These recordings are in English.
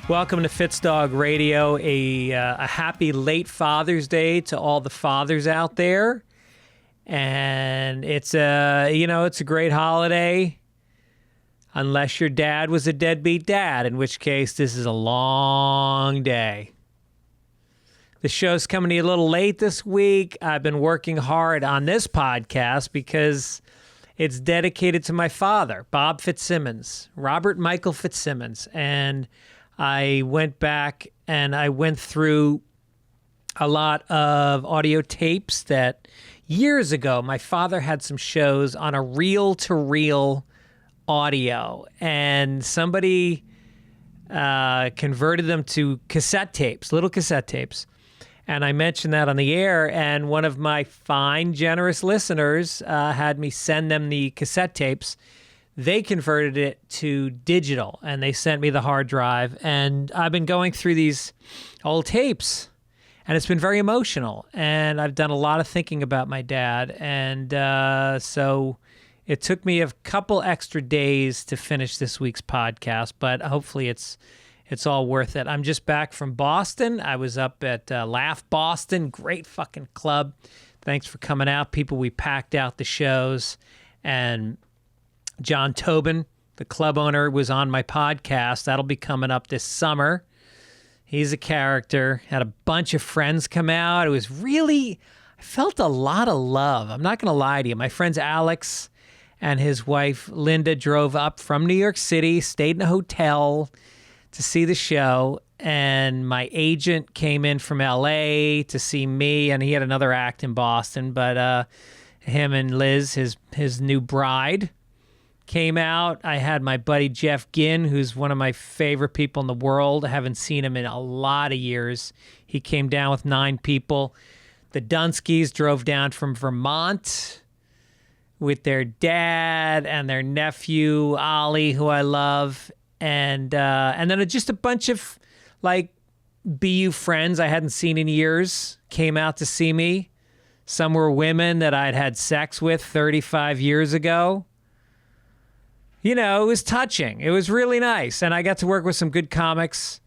Welcome to Fitzdog Radio. A happy late Father's Day to all the fathers out there. And it's a great holiday. Unless your dad was a deadbeat dad, in which case this is a long day. The show's coming to you a little late this week. I've been working hard on this podcast because it's dedicated to my father, Bob Fitzsimmons, Robert Michael Fitzsimmons. And I went back and I went through a lot of audio tapes that years ago my father had some shows on a reel-to-reel audio, and somebody converted them to cassette tapes, little cassette tapes. And I mentioned that on the air, and one of my fine, generous listeners had me send them the cassette tapes. They converted it to digital, and they sent me the hard drive. And I've been going through these old tapes, and it's been very emotional. And I've done a lot of thinking about my dad. And so it took me a couple extra days to finish this week's podcast, but hopefully it's all worth it. I'm just back from Boston. I was up at Laugh Boston, great fucking club. Thanks for coming out, people. We packed out the shows, and John Tobin, the club owner, was on my podcast. That'll be coming up this summer. He's a character. Had a bunch of friends come out. It was really, I felt a lot of love. I'm not going to lie to you. My friends Alex and his wife Linda drove up from New York City, stayed in a hotel to see the show. And my agent came in from LA to see me, and he had another act in Boston. But him and Liz, his new bride, came out. I had my buddy Jeff Ginn, who's one of my favorite people in the world. I haven't seen him in a lot of years. He came down with 9 people. The Dunskys drove down from Vermont with their dad and their nephew, Ollie, who I love. And then just a bunch of, like, BU friends I hadn't seen in years came out to see me. Some were women that I'd had sex with 35 years ago. You know, it was touching. It was really nice. And I got to work with some good comics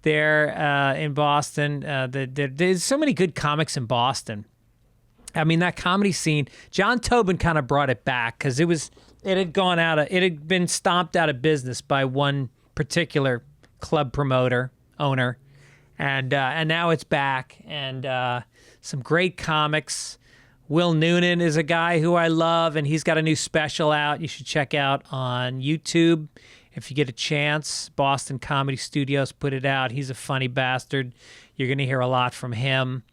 there in Boston. There's so many good comics in Boston. I mean, that comedy scene, John Tobin kind of brought it back because it had been stomped out of business by one particular club promoter, owner. And now it's back. And some great comics. Will Noonan is a guy who I love, and he's got a new special out you should check out on YouTube if you get a chance. Boston Comedy Studios put it out. He's a funny bastard. You're going to hear a lot from him.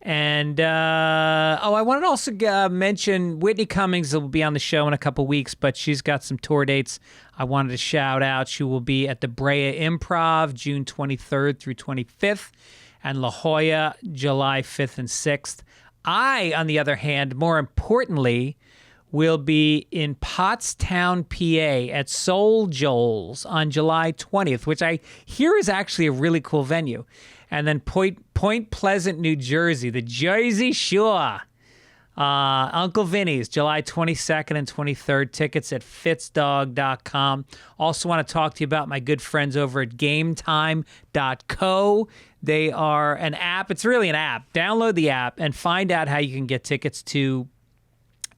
And, I wanted to also mention Whitney Cummings will be on the show in a couple weeks, but she's got some tour dates I wanted to shout out. She will be at the Brea Improv June 23rd through 25th, and La Jolla July 5th and 6th. I, on the other hand, more importantly, will be in Pottstown, PA at Soul Joel's on July 20th, which I hear is actually a really cool venue. And then Point Pleasant, New Jersey, the Jersey Shore. Uncle Vinny's, July 22nd and 23rd. Tickets at Fitzdog.com. Also want to talk to you about my good friends over at GameTime.co. They are an app. It's really an app. Download the app and find out how you can get tickets to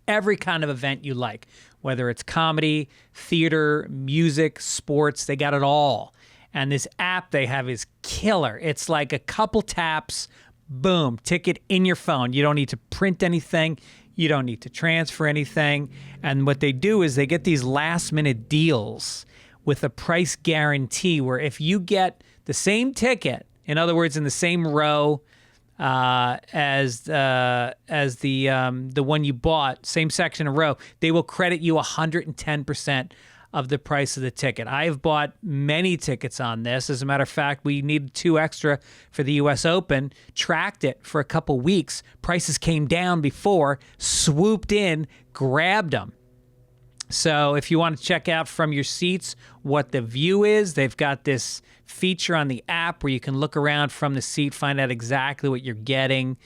every kind of event you like, whether it's comedy, theater, music, sports. They got it all. And this app they have is killer. It's like a couple taps, boom, ticket in your phone. You don't need to print anything. You don't need to transfer anything. And what they do is they get these last-minute deals with a price guarantee where if you get the same ticket, in other words, in the same row as the one you bought, same section of row, they will credit you 110% of the price of the ticket. I have bought many tickets on this. As a matter of fact, we needed 2 extra for the U.S. Open, tracked it for a couple weeks. Prices came down before, swooped in, grabbed them. So if you want to check out from your seats what the view is, they've got this feature on the app where you can look around from the seat, find out exactly what you're getting.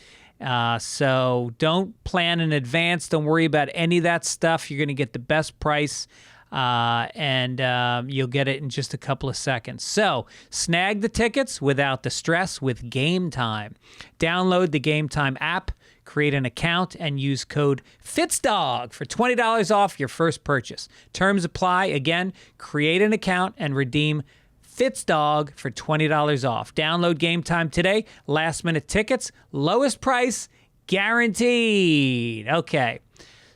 So don't plan in advance. Don't worry about any of that stuff. You're going to get the best price. and you'll get it in just a couple of seconds. So snag the tickets without the stress with Game Time. Download the Game Time app, create an account, and use code Fitzdog for $20 off your first purchase. Terms apply. Again, create an account and redeem Fitzdog for $20 off. Download Game Time today. Last minute tickets, lowest price guaranteed. Okay.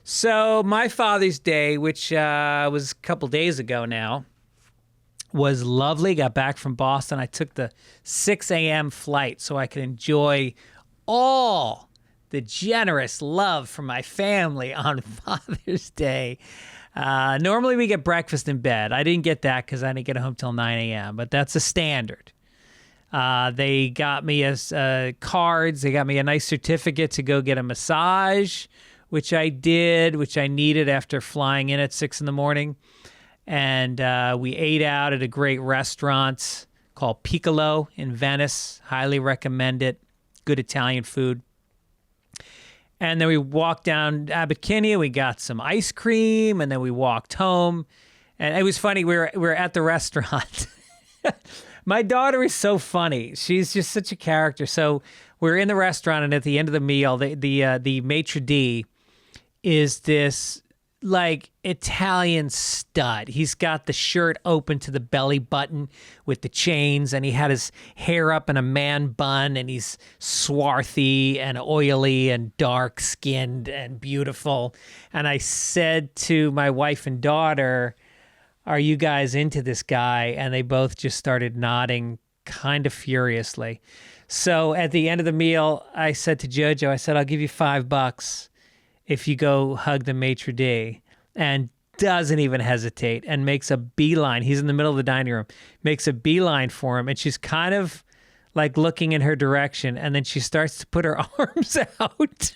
So my Father's Day, which was a couple days ago now, was lovely. Got back from Boston. I took the 6 a.m. flight so I could enjoy all the generous love from my family on Father's Day. Normally we get breakfast in bed. I didn't get that because I didn't get home till 9 a.m., but that's a standard. They got me cards. They got me a nice certificate to go get a massage, which I did, which I needed after flying in at 6 in the morning. And we ate out at a great restaurant called Piccolo in Venice. Highly recommend it. Good Italian food. And then we walked down Abbot Kinney. We got some ice cream, and then we walked home. And it was funny. We were at the restaurant. My daughter is so funny. She's just such a character. So we're in the restaurant, and at the end of the meal, the maitre d' is this like Italian stud. He's got the shirt open to the belly button with the chains, and he had his hair up in a man bun, and he's swarthy and oily and dark skinned and beautiful. And I said to my wife and daughter, "Are you guys into this guy?" And they both just started nodding kind of furiously. So at the end of the meal, I said to Jojo, I said, "I'll give you $5 if you go hug the maitre d'," and doesn't even hesitate and makes a beeline. He's in the middle of the dining room, makes a beeline for him, and she's kind of like looking in her direction, and then she starts to put her arms out.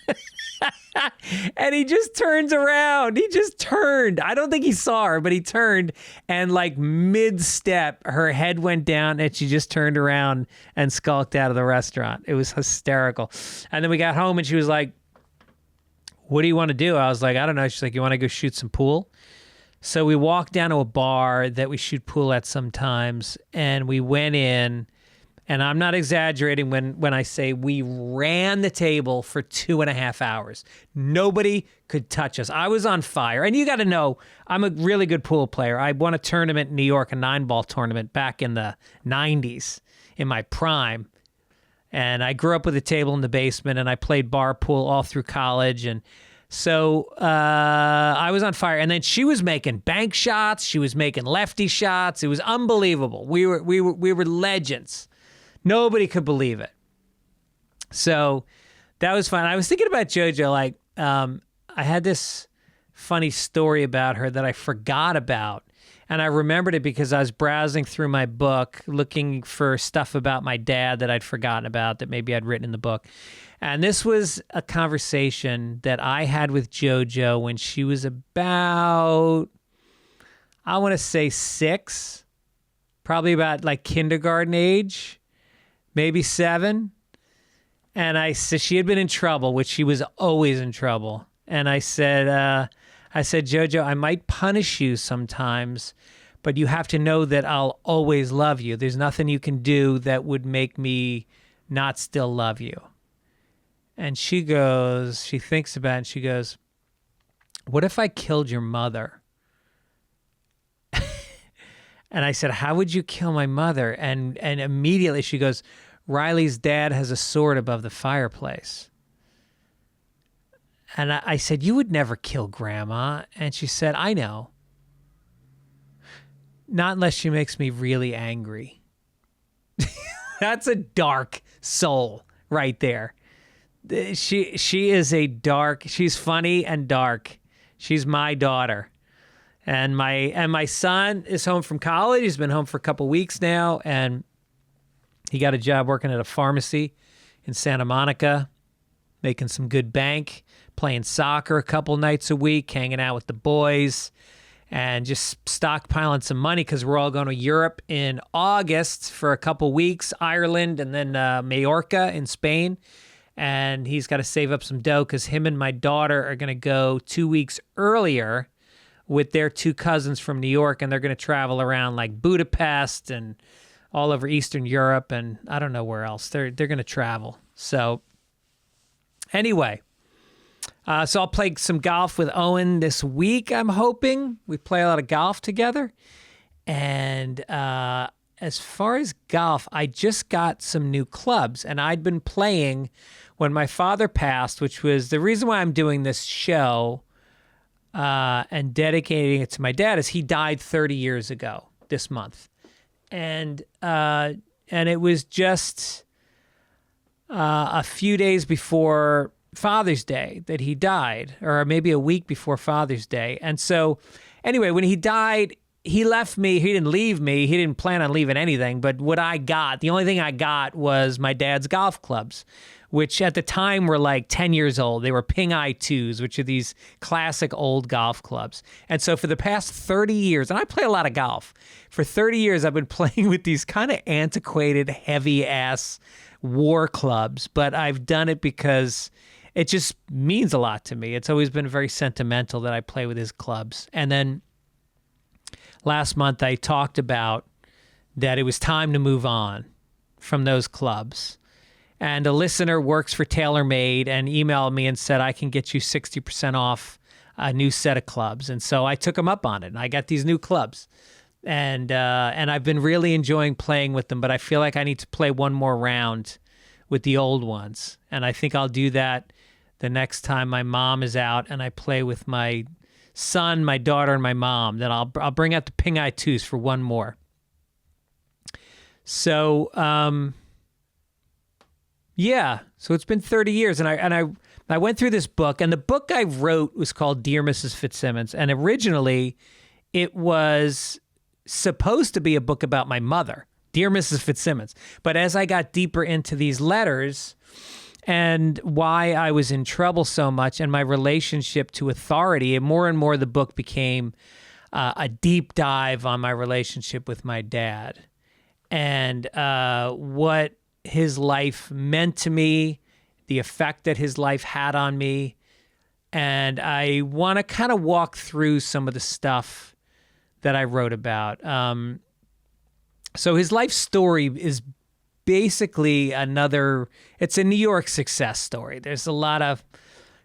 And he just turns around. He just turned. I don't think he saw her, but he turned, and like mid-step, her head went down, and she just turned around and skulked out of the restaurant. It was hysterical. And then we got home, and she was like, "What do you want to do?" I was like, "I don't know." She's like, "You want to go shoot some pool?" So we walked down to a bar that we shoot pool at sometimes, and we went in, and I'm not exaggerating when I say we ran the table for 2.5 hours. Nobody could touch us. I was on fire. And you got to know, I'm a really good pool player. I won a tournament in New York, a 9-ball tournament back in the 90s in my prime. And I grew up with a table in the basement, and I played bar pool all through college. And so I was on fire. And then she was making bank shots. She was making lefty shots. It was unbelievable. We were legends. Nobody could believe it. So that was fun. I was thinking about JoJo. Like, I had this funny story about her that I forgot about. And I remembered it because I was browsing through my book, looking for stuff about my dad that I'd forgotten about that maybe I'd written in the book. And this was a conversation that I had with JoJo when she was about, I want to say 6, probably about like kindergarten age, maybe 7. And I said she had been in trouble, which she was always in trouble. And I said, JoJo, I might punish you sometimes, but you have to know that I'll always love you. There's nothing you can do that would make me not still love you. And she goes, she thinks about it, and she goes, "What if I killed your mother?" And I said, "How would you kill my mother?" And immediately she goes, "Riley's dad has a sword above the fireplace." And I said, "You would never kill Grandma." And she said, "I know. Not unless she makes me really angry." That's a dark soul right there. She is a dark, she's funny and dark. She's my daughter. And my son is home from college. He's been home for a couple weeks now, and he got a job working at a pharmacy in Santa Monica, making some good bank, playing soccer a couple nights a week, hanging out with the boys, and just stockpiling some money because we're all going to Europe in August for a couple weeks, Ireland, and then Majorca in Spain. And he's got to save up some dough because him and my daughter are going to go 2 weeks earlier with their two cousins from New York, and they're going to travel around like Budapest and all over Eastern Europe, and I don't know where else. They're going to travel. So anyway, so I'll play some golf with Owen this week, I'm hoping. We play a lot of golf together. And as far as golf, I just got some new clubs, and I'd been playing when my father passed, which was the reason why I'm doing this show and dedicating it to my dad, is he died 30 years ago this month. And it was just a few days before Father's Day that he died, or maybe a week before Father's Day. And so anyway, when he died, he left me. He didn't leave me. He didn't plan on leaving anything. But what I got, the only thing I got was my dad's golf clubs, which at the time were like 10 years old. They were Ping Eye 2s, which are these classic old golf clubs. And so for the past 30 years, and I play a lot of golf, for 30 years I've been playing with these kind of antiquated, heavy-ass war clubs. But I've done it because it just means a lot to me. It's always been very sentimental that I play with his clubs. And then last month, I talked about that it was time to move on from those clubs. And a listener works for TaylorMade and emailed me and said, I can get you 60% off a new set of clubs. And so I took him up on it, and I got these new clubs. And I've been really enjoying playing with them, but I feel like I need to play one more round with the old ones. And I think I'll do that the next time my mom is out and I play with my son, my daughter, and my mom. Then I'll bring out the Ping Eye 2s for one more. So, yeah. So it's been 30 years, and I went through this book, and the book I wrote was called Dear Mrs. Fitzsimmons, and originally it was supposed to be a book about my mother, Dear Mrs. Fitzsimmons. But as I got deeper into these letters and why I was in trouble so much and my relationship to authority, and more the book became a deep dive on my relationship with my dad and what his life meant to me, the effect that his life had on me. And I want to kind of walk through some of the stuff that I wrote about. So his life story is basically it's a New York success story. There's a lot of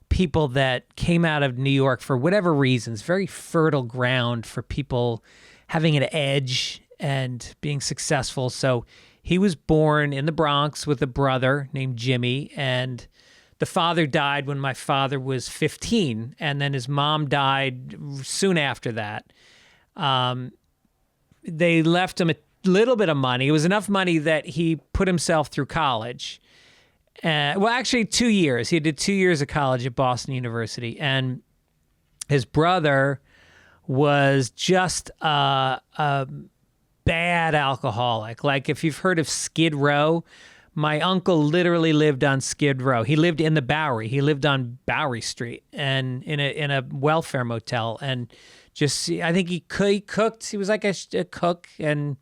people that came out of New York for whatever reasons, very fertile ground for people having an edge and being successful. So he was born in the Bronx with a brother named Jimmy, and the father died when my father was 15, and then his mom died soon after that. They left him a little bit of money. It was enough money that he put himself through college. Well, actually 2 years. He did 2 years of college at Boston University, and his brother was just a bad alcoholic. Like, if you've heard of Skid Row, my uncle literally lived on Skid Row. He lived in the Bowery. He lived on Bowery Street and in a welfare motel. And just, I think he cooked. He was like a cook, and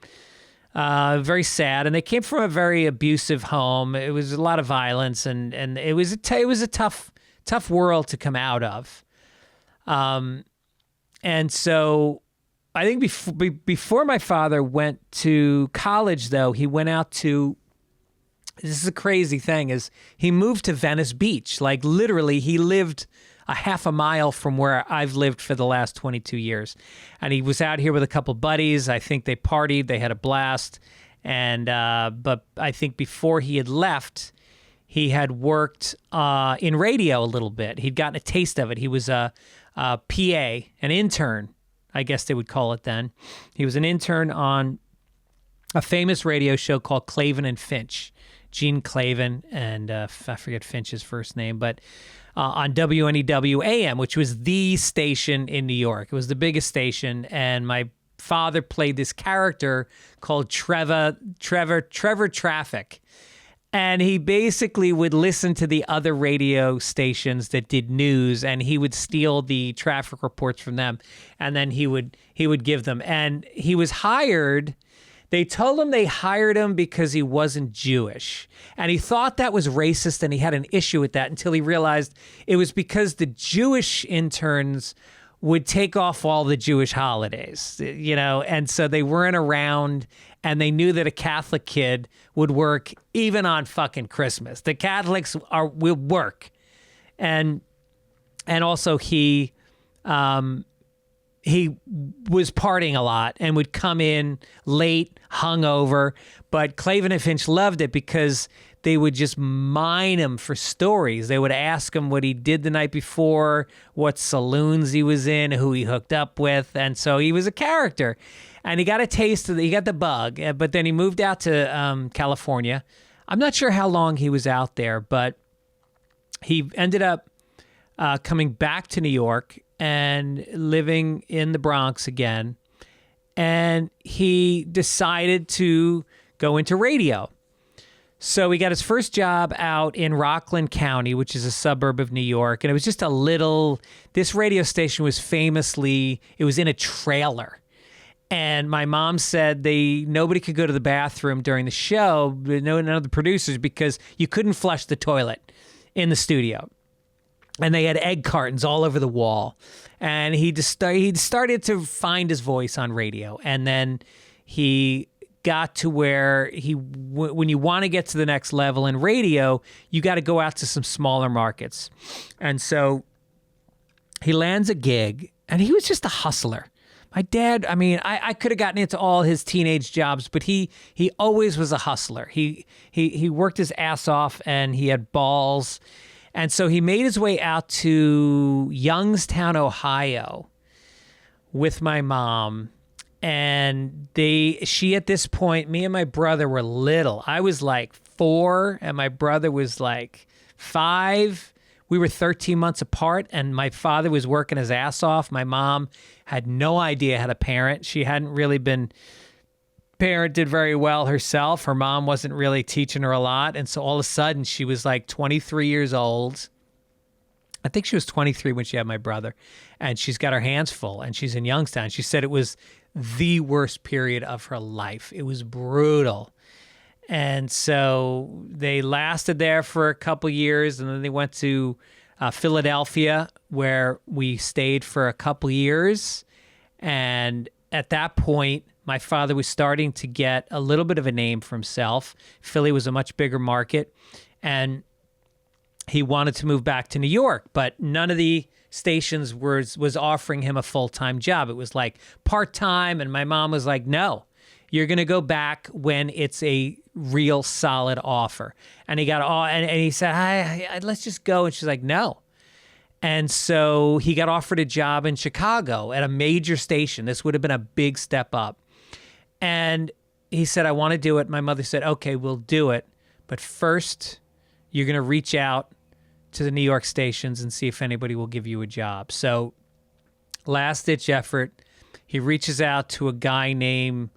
very sad. And they came from a very abusive home. It was a lot of violence, and it was a tough world to come out of. And so I think before my father went to college, though, he went out to, this is a crazy thing, is he moved to Venice Beach. Like, literally, he lived a half a mile from where I've lived for the last 22 years. And he was out here with a couple buddies. I think they partied. They had a blast. And but I think before he had left, he had worked in radio a little bit. He'd gotten a taste of it. He was a PA, an intern, I guess they would call it then. He was an intern on a famous radio show called Klavan and Finch. Gene Klavan, and I forget Finch's first name, but on WNEW AM, which was the station in New York. It was the biggest station, and my father played this character called Trevor Traffic. And he basically would listen to the other radio stations that did news, and he would steal the traffic reports from them, and then he would give them. And he was hired. They told him they hired him because he wasn't Jewish. And he thought that was racist, and he had an issue with that until he realized it was because the Jewish interns would take off all the Jewish holidays, and so they weren't around, and they knew that a Catholic kid would work even on fucking Christmas. The Catholics will work. And also he was partying a lot and would come in late, hungover, but Clavin and Finch loved it because they would just mine him for stories. They would ask him what he did the night before, what saloons he was in, who he hooked up with. And so he was a character. And he got a taste he got the bug. But then he moved out to California. I'm not sure how long he was out there, but he ended up coming back to New York and living in the Bronx again. And he decided to go into radio. So he got his first job out in Rockland County, which is a suburb of New York. And it was just this radio station was it was in a trailer. And my mom said nobody could go to the bathroom during the show, none of the producers, because you couldn't flush the toilet in the studio. And they had egg cartons all over the wall. And he started to find his voice on radio. And then he got to where when you want to get to the next level in radio, you got to go out to some smaller markets. And so he lands a gig, and he was just a hustler. My dad, I could have gotten into all his teenage jobs, but he always was a hustler. He worked his ass off, and he had balls. And so he made his way out to Youngstown, Ohio with my mom. And she at this point, me and my brother were little. I was like 4 and my brother was like 5. We were 13 months apart, and my father was working his ass off. My mom had no idea how to parent. She hadn't really been parented very well herself. Her mom wasn't really teaching her a lot. And so all of a sudden she was like 23 years old. I think she was 23 when she had my brother, and she's got her hands full, and she's in Youngstown. She said it was the worst period of her life. It was brutal. And so they lasted there for a couple years, and then they went to Philadelphia, where we stayed for a couple years. And at that point, my father was starting to get a little bit of a name for himself. Philly was a much bigger market, and he wanted to move back to New York, but none of the stations was offering him a full-time job. It was like part-time, and my mom was like, no, you're going to go back when it's a real solid offer. And he got and he said, let's just go. And she's like, no. And so he got offered a job in Chicago at a major station. This would have been a big step up. And he said, I want to do it. My mother said, okay, we'll do it. But first, you're going to reach out to the New York stations and see if anybody will give you a job. So last-ditch effort, he reaches out to a guy named,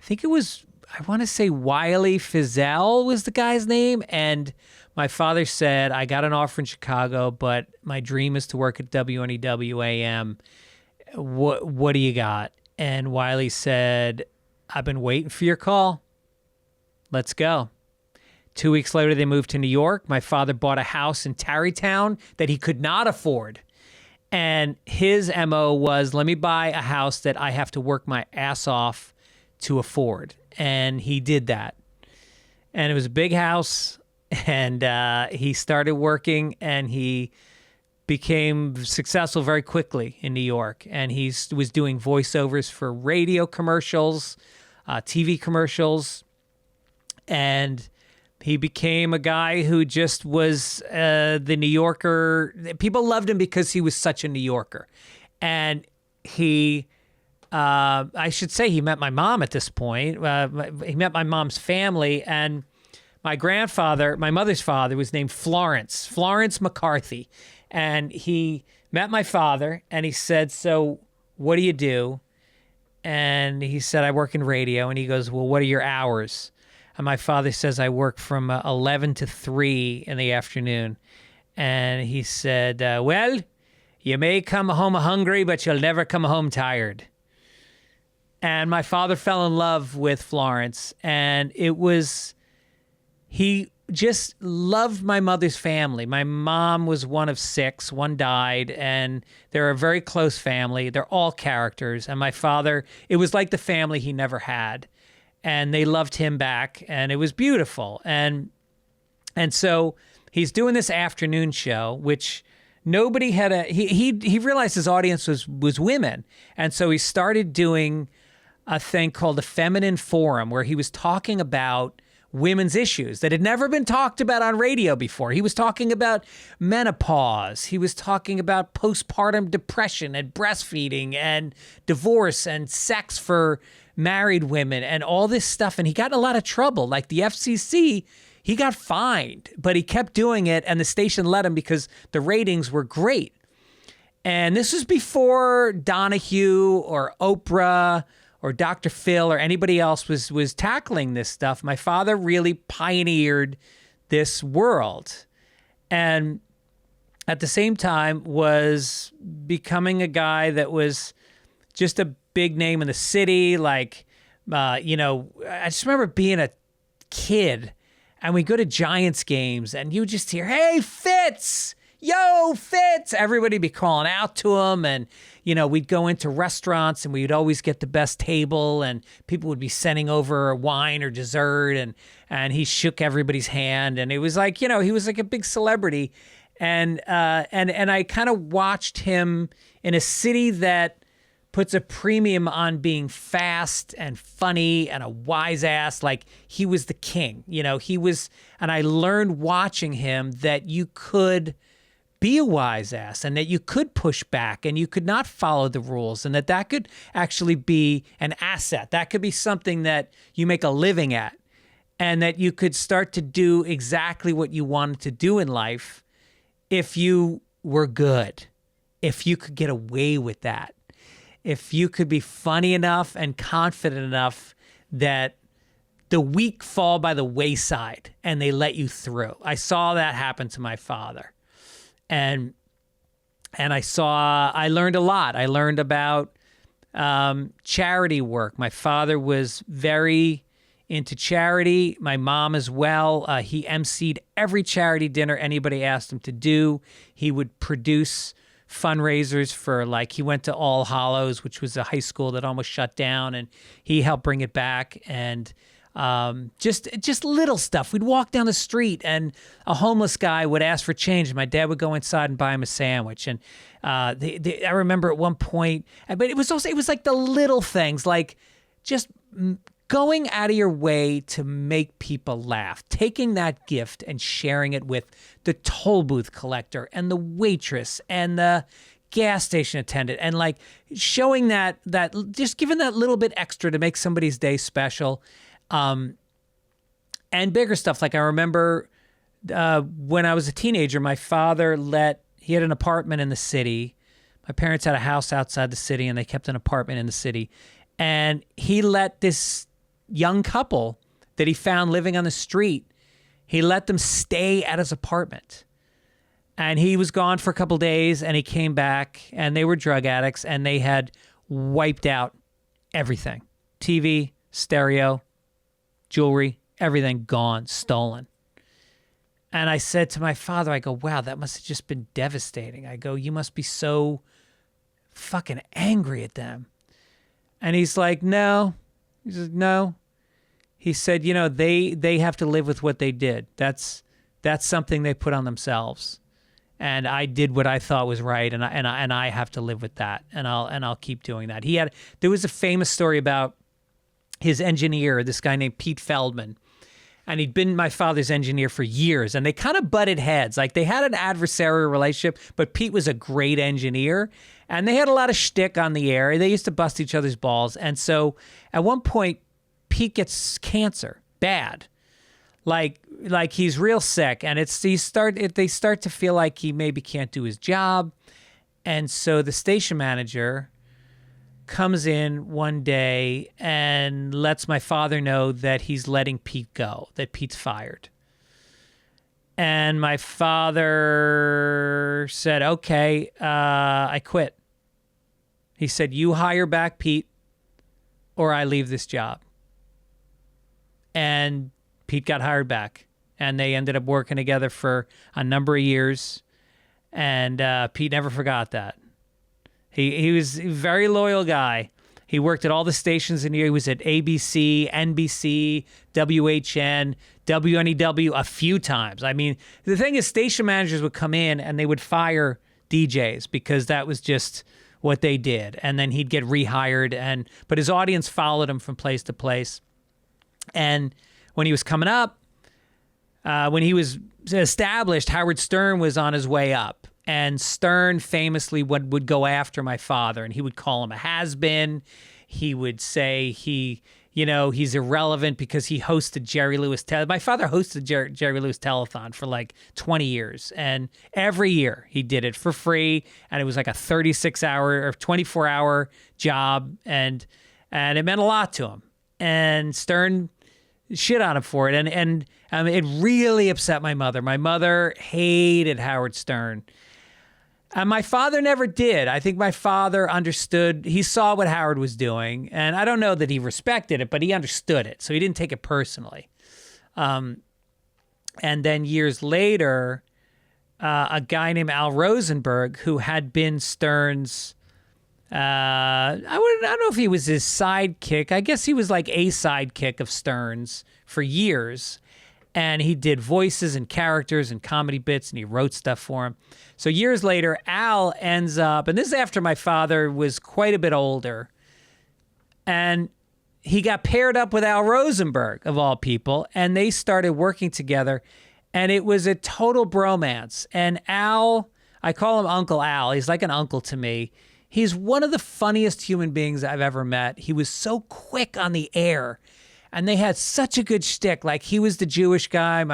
I want to say Wiley Fizzell was the guy's name. And my father said, I got an offer in Chicago, but my dream is to work at WNEW AM. What do you got? And Wiley said, I've been waiting for your call. Let's go. 2 weeks later, they moved to New York. My father bought a house in Tarrytown that he could not afford. And his MO was, let me buy a house that I have to work my ass off to afford. And he did that. And it was a big house. And he started working, and he became successful very quickly in New York. And he was doing voiceovers for radio commercials, TV commercials. And he became a guy who just was the New Yorker. People loved him because he was such a New Yorker. And I should say he met my mom at this point. He met my mom's family. And my grandfather, my mother's father, was named Florence McCarthy. And he met my father, and he said, so what do you do? And he said, I work in radio. And he goes, well, what are your hours? And my father says, I work from 11 to 3 in the afternoon. And he said, well, you may come home hungry, but you'll never come home tired. And my father fell in love with Florence. And he just loved my mother's family. My mom was one of 6. One died, and they're a very close family. They're all characters. And my father, it was like the family he never had. And they loved him back, and it was beautiful. And so he's doing this afternoon show, which nobody had he realized his audience was women. And so he started doing a thing called the Feminine Forum, where he was talking about women's issues that had never been talked about on radio before. He was talking about menopause. He was talking about postpartum depression and breastfeeding and divorce and sex for married women and all this stuff. And he got in a lot of trouble. Like the FCC, he got fined, but he kept doing it, and the station let him because the ratings were great. And this was before Donahue or Oprah or Dr. Phil or anybody else was tackling this stuff. My father really pioneered this world, and at the same time was becoming a guy that was just a big name in the city. Like, I just remember being a kid, and we go to Giants games, and you just hear, "Hey, Fitz! Yo, Fitz!" Everybody be calling out to him, and we'd go into restaurants, and we'd always get the best table, and people would be sending over wine or dessert, and he shook everybody's hand, and it was like, he was like a big celebrity, and I kind of watched him in a city that puts a premium on being fast and funny and a wise ass. Like, he was the king, he was, and I learned watching him that you could be a wise ass, and that you could push back, and you could not follow the rules, and that could actually be an asset. That could be something that you make a living at, and that you could start to do exactly what you wanted to do in life if you were good, if you could get away with that, if you could be funny enough and confident enough that the weak fall by the wayside and they let you through. I saw that happen to my father. And I learned a lot. I learned about charity work. My father was very into charity. My mom as well. He emceed every charity dinner anybody asked him to do. He would produce fundraisers for, like, he went to All Hallows, which was a high school that almost shut down, and he helped bring it back. And just little stuff. We'd walk down the street, and a homeless guy would ask for change, and my dad would go inside and buy him a sandwich. And I remember at one point, but it was like the little things, like just going out of your way to make people laugh, taking that gift and sharing it with the toll booth collector and the waitress and the gas station attendant, and like showing that just giving that little bit extra to make somebody's day special. And bigger stuff. Like, I remember when I was a teenager, my father he had an apartment in the city. My parents had a house outside the city, and they kept an apartment in the city. And he let this young couple that he found living on the street, he let them stay at his apartment. And he was gone for a couple days, and he came back, and they were drug addicts, and they had wiped out everything. TV, stereo, jewelry, everything gone, stolen. And I said to my father, I go, wow, that must have just been devastating. I go, you must be so fucking angry at them. And he's like, no. He says, no. He said, they have to live with what they did. That's something they put on themselves. And I did what I thought was right, and I have to live with that. And I'll keep doing that. There was a famous story about his engineer, this guy named Pete Feldman. And he'd been my father's engineer for years, and they kind of butted heads. Like, they had an adversarial relationship, but Pete was a great engineer, and they had a lot of shtick on the air. They used to bust each other's balls. And so at one point, Pete gets cancer, bad. Like he's real sick, and they start to feel like he maybe can't do his job. And so the station manager comes in one day and lets my father know that he's letting Pete go, that Pete's fired. And my father said, okay, I quit. He said, you hire back Pete or I leave this job. And Pete got hired back, and they ended up working together for a number of years. And Pete never forgot that. He was a very loyal guy. He worked at all the stations in here. He was at ABC, NBC, WHN, WNEW a few times. I mean, the thing is, station managers would come in and they would fire DJs because that was just what they did. And then he'd get rehired. But his audience followed him from place to place. And when he was coming up, when he was established, Howard Stern was on his way up. And Stern famously would go after my father, and he would call him a has-been. He would say he's irrelevant because he hosted Jerry Lewis. My father hosted Jerry Lewis Telethon for like 20 years, and every year he did it for free, and it was like a 36-hour or 24-hour job, and it meant a lot to him. And Stern shit on him for it, and it really upset my mother. My mother hated Howard Stern. And my father never did. I think my father understood. He saw what Howard was doing. And I don't know that he respected it, but he understood it. So he didn't take it personally. And then years later, a guy named Al Rosenberg, who had been Stern's, I don't know if he was his sidekick. I guess he was like a sidekick of Stern's for years. And he did voices and characters and comedy bits, and he wrote stuff for him. So years later, Al ends up, and this is after my father was quite a bit older, and he got paired up with Al Rosenberg, of all people, and they started working together, and it was a total bromance. And Al, I call him Uncle Al. He's like an uncle to me. He's one of the funniest human beings I've ever met. He was so quick on the air. And they had such a good shtick. Like, he was the Jewish guy,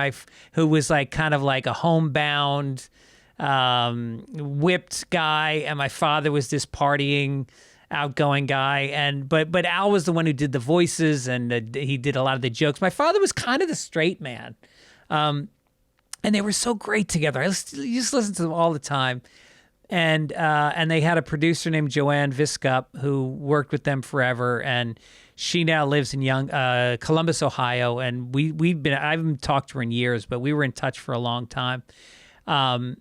who was like kind of like a homebound, whipped guy, and my father was this partying, outgoing guy. But Al was the one who did the voices, and he did a lot of the jokes. My father was kind of the straight man, and they were so great together. I just listened to them all the time. And they had a producer named Joanne Viscup who worked with them forever, and she now lives in Columbus, Ohio, and I haven't talked to her in years, but we were in touch for a long time. And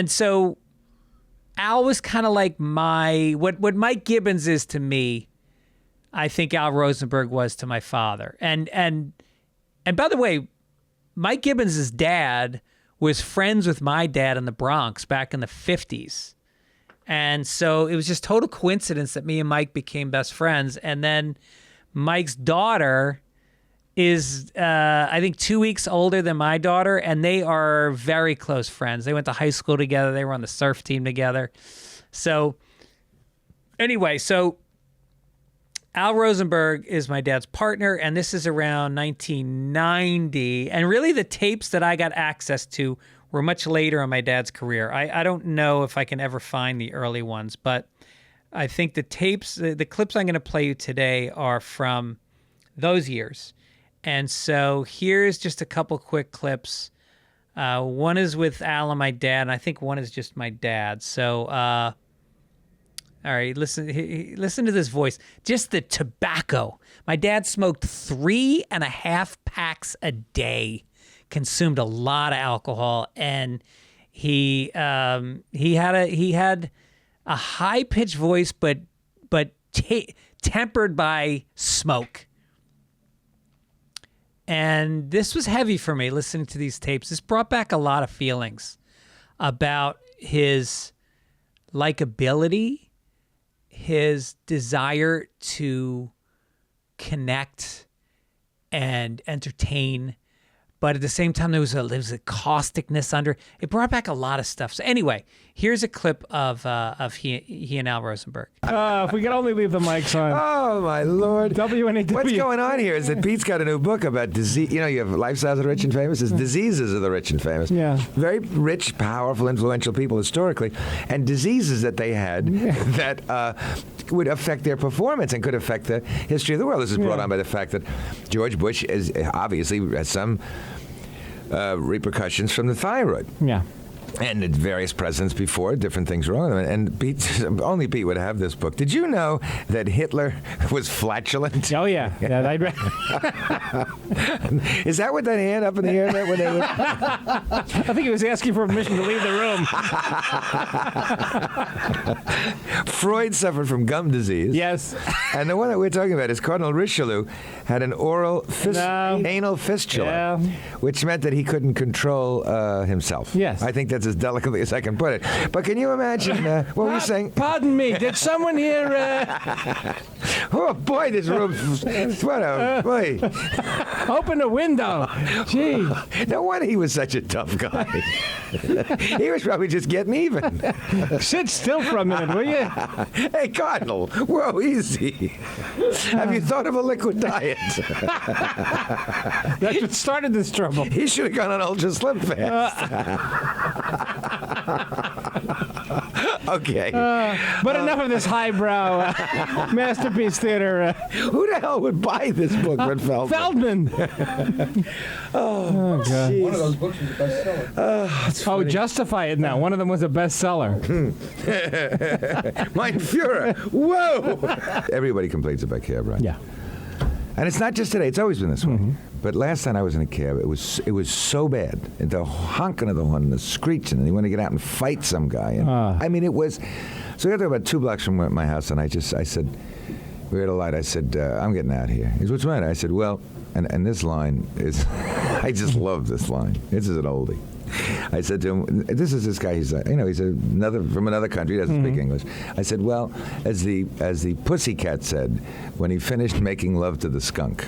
so Al was kind of like what Mike Gibbons is to me, I think Al Rosenberg was to my father. And by the way, Mike Gibbons' dad was friends with my dad in the Bronx back in the 50s. And so it was just total coincidence that me and Mike became best friends. And then Mike's daughter is, I think, 2 weeks older than my daughter, and they are very close friends. They went to high school together. They were on the surf team together. So anyway, so Al Rosenberg is my dad's partner, and this is around 1990. And really the tapes that I got access to were much later in my dad's career. I don't know if I can ever find the early ones, but I think the tapes, the clips I'm going to play you today are from those years. And so here's just a couple quick clips. One is with Al and my dad, and I think one is just my dad. So, all right, listen to this voice. Just the tobacco. My dad smoked 3.5 packs a day, consumed a lot of alcohol, and he had a high-pitched voice, but tempered by smoke. And this was heavy for me, listening to these tapes. This brought back a lot of feelings about his likability, his desire to connect and entertain, but at the same time there was a causticness under. It brought back a lot of stuff. So anyway, here's a clip of he and Al Rosenberg. If we could only leave the mics on. Oh my Lord! WNEW. What's going on here is that Pete's got a new book about disease. You know, you have Lifestyles of the Rich and Famous. It's diseases of the rich and famous. Yeah. Very rich, powerful, influential people historically, and diseases that they had that would affect their performance and could affect the history of the world. This is brought on by the fact that George Bush is obviously has some repercussions from the thyroid. Yeah. And various presidents before, different things wrong with him. And only Pete would have this book. Did you know that Hitler was flatulent? Oh, yeah. I'd read. Is that what that hand up in the air meant when they were... I think he was asking for permission to leave the room. Freud suffered from gum disease. Yes. And the one that we're talking about is Cardinal Richelieu had an anal fistula, which meant that he couldn't control himself. Yes. I think that's as delicately as I can put it. But can you imagine what were you saying? Pardon me, did someone here... Oh, boy, this room... What a... Boy. Open the window. Gee. No wonder he was such a tough guy. He was probably just getting even. Sit still for a minute, will you? Hey, Cardinal, whoa, easy. Have you thought of a liquid diet? That's what started this trouble. He should have gone on Ultra Slim Fast. Okay. But enough of this highbrow masterpiece theater. Who the hell would buy this book, Red Feldman? Oh, God. One of those books was a bestseller. Justify it now. One of them was a bestseller. Mein Führer. Whoa. Everybody complains about cab rides. Yeah. And it's not just today. It's always been this way. But last time I was in a cab, it was so bad. And the honking of the horn and the screeching, and you want to get out and fight some guy. And, I mean, it was... So I got there about 2 blocks from my house, and I said, we were at a light. I said, I'm getting out here. He said, what's the matter? I said, well, and this line is... I just love this line. This is an oldie. I said to him, this is this guy, he's from another country, he doesn't speak English. I said, well, as the pussycat said when he finished making love to the skunk,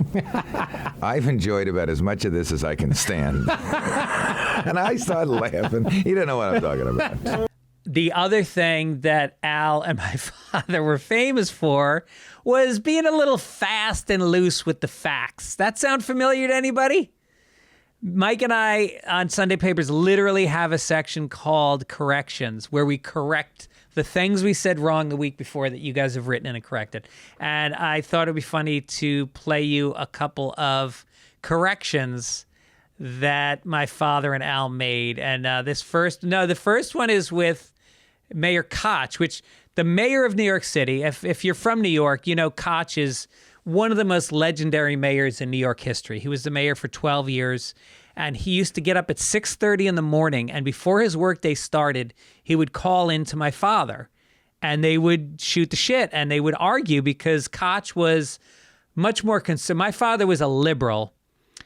I've enjoyed about as much of this as I can stand. And I started laughing. He didn't know what I'm talking about. The other thing that Al and my father were famous for was being a little fast and loose with the facts. That sound familiar to anybody? Mike and I on Sunday Papers literally have a section called Corrections, where we correct the things we said wrong the week before that you guys have written and corrected. And I thought it'd be funny to play you a couple of corrections that my father and Al made. And the first one is with Mayor Koch, which the mayor of New York City, if you're from New York, you know Koch is one of the most legendary mayors in New York history. He was the mayor for 12 years, and he used to get up at 6:30 in the morning, and before his workday started, he would call in to my father, and they would shoot the shit, and they would argue because Koch was much more my father was a liberal.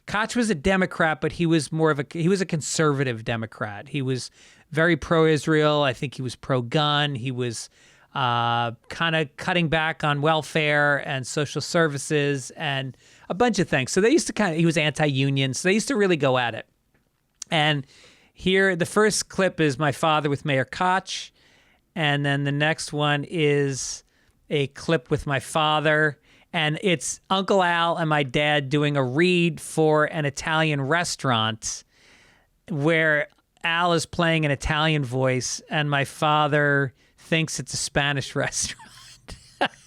Koch was a Democrat, but he was a conservative Democrat. He was very pro-Israel. I think he was pro-gun. He was kind of cutting back on welfare and social services and a bunch of things. So they used to he was anti-union. So they used to really go at it. And here, the first clip is my father with Mayor Koch. And then the next one is a clip with my father. And it's Uncle Al and my dad doing a read for an Italian restaurant where Al is playing an Italian voice and my father thinks it's a Spanish restaurant.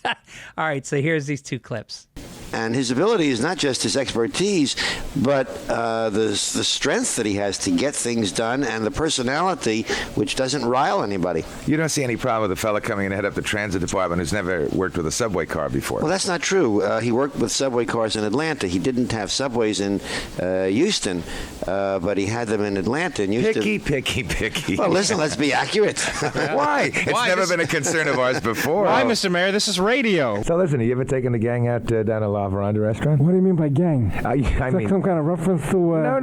All right, so here's these 2 clips. And his ability is not just his expertise, but the strength that he has to get things done and the personality which doesn't rile anybody. You don't see any problem with a fella coming in to head up the transit department who's never worked with a subway car before. Well, that's not true. He worked with subway cars in Atlanta. He didn't have subways in Houston, but he had them in Atlanta. And Picky. Well, listen, let's be accurate. Why? It's never been a concern of ours before. Why, Mr. Mayor? This is radio. So listen, have you ever taken the gang out down a La Veranda restaurant? What do you mean by gang? I mean, some kind of reference to... No.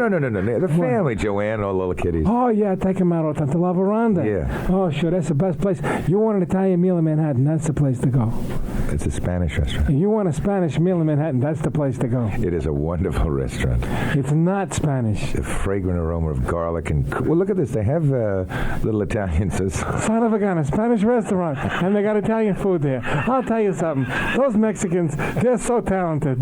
The family, Joanne and all the little kiddies. Oh, yeah, take them out to La Veranda. Yeah. Oh, sure, that's the best place. You want an Italian meal in Manhattan, that's the place to go. It's a Spanish restaurant. You want a Spanish meal in Manhattan, that's the place to go. It is a wonderful restaurant. It's not Spanish. The fragrant aroma of garlic and... Well, look at this. They have little Italians. Son of a gun, a Spanish restaurant, and they got Italian food there. I'll tell you something. Those Mexicans, they're so talented.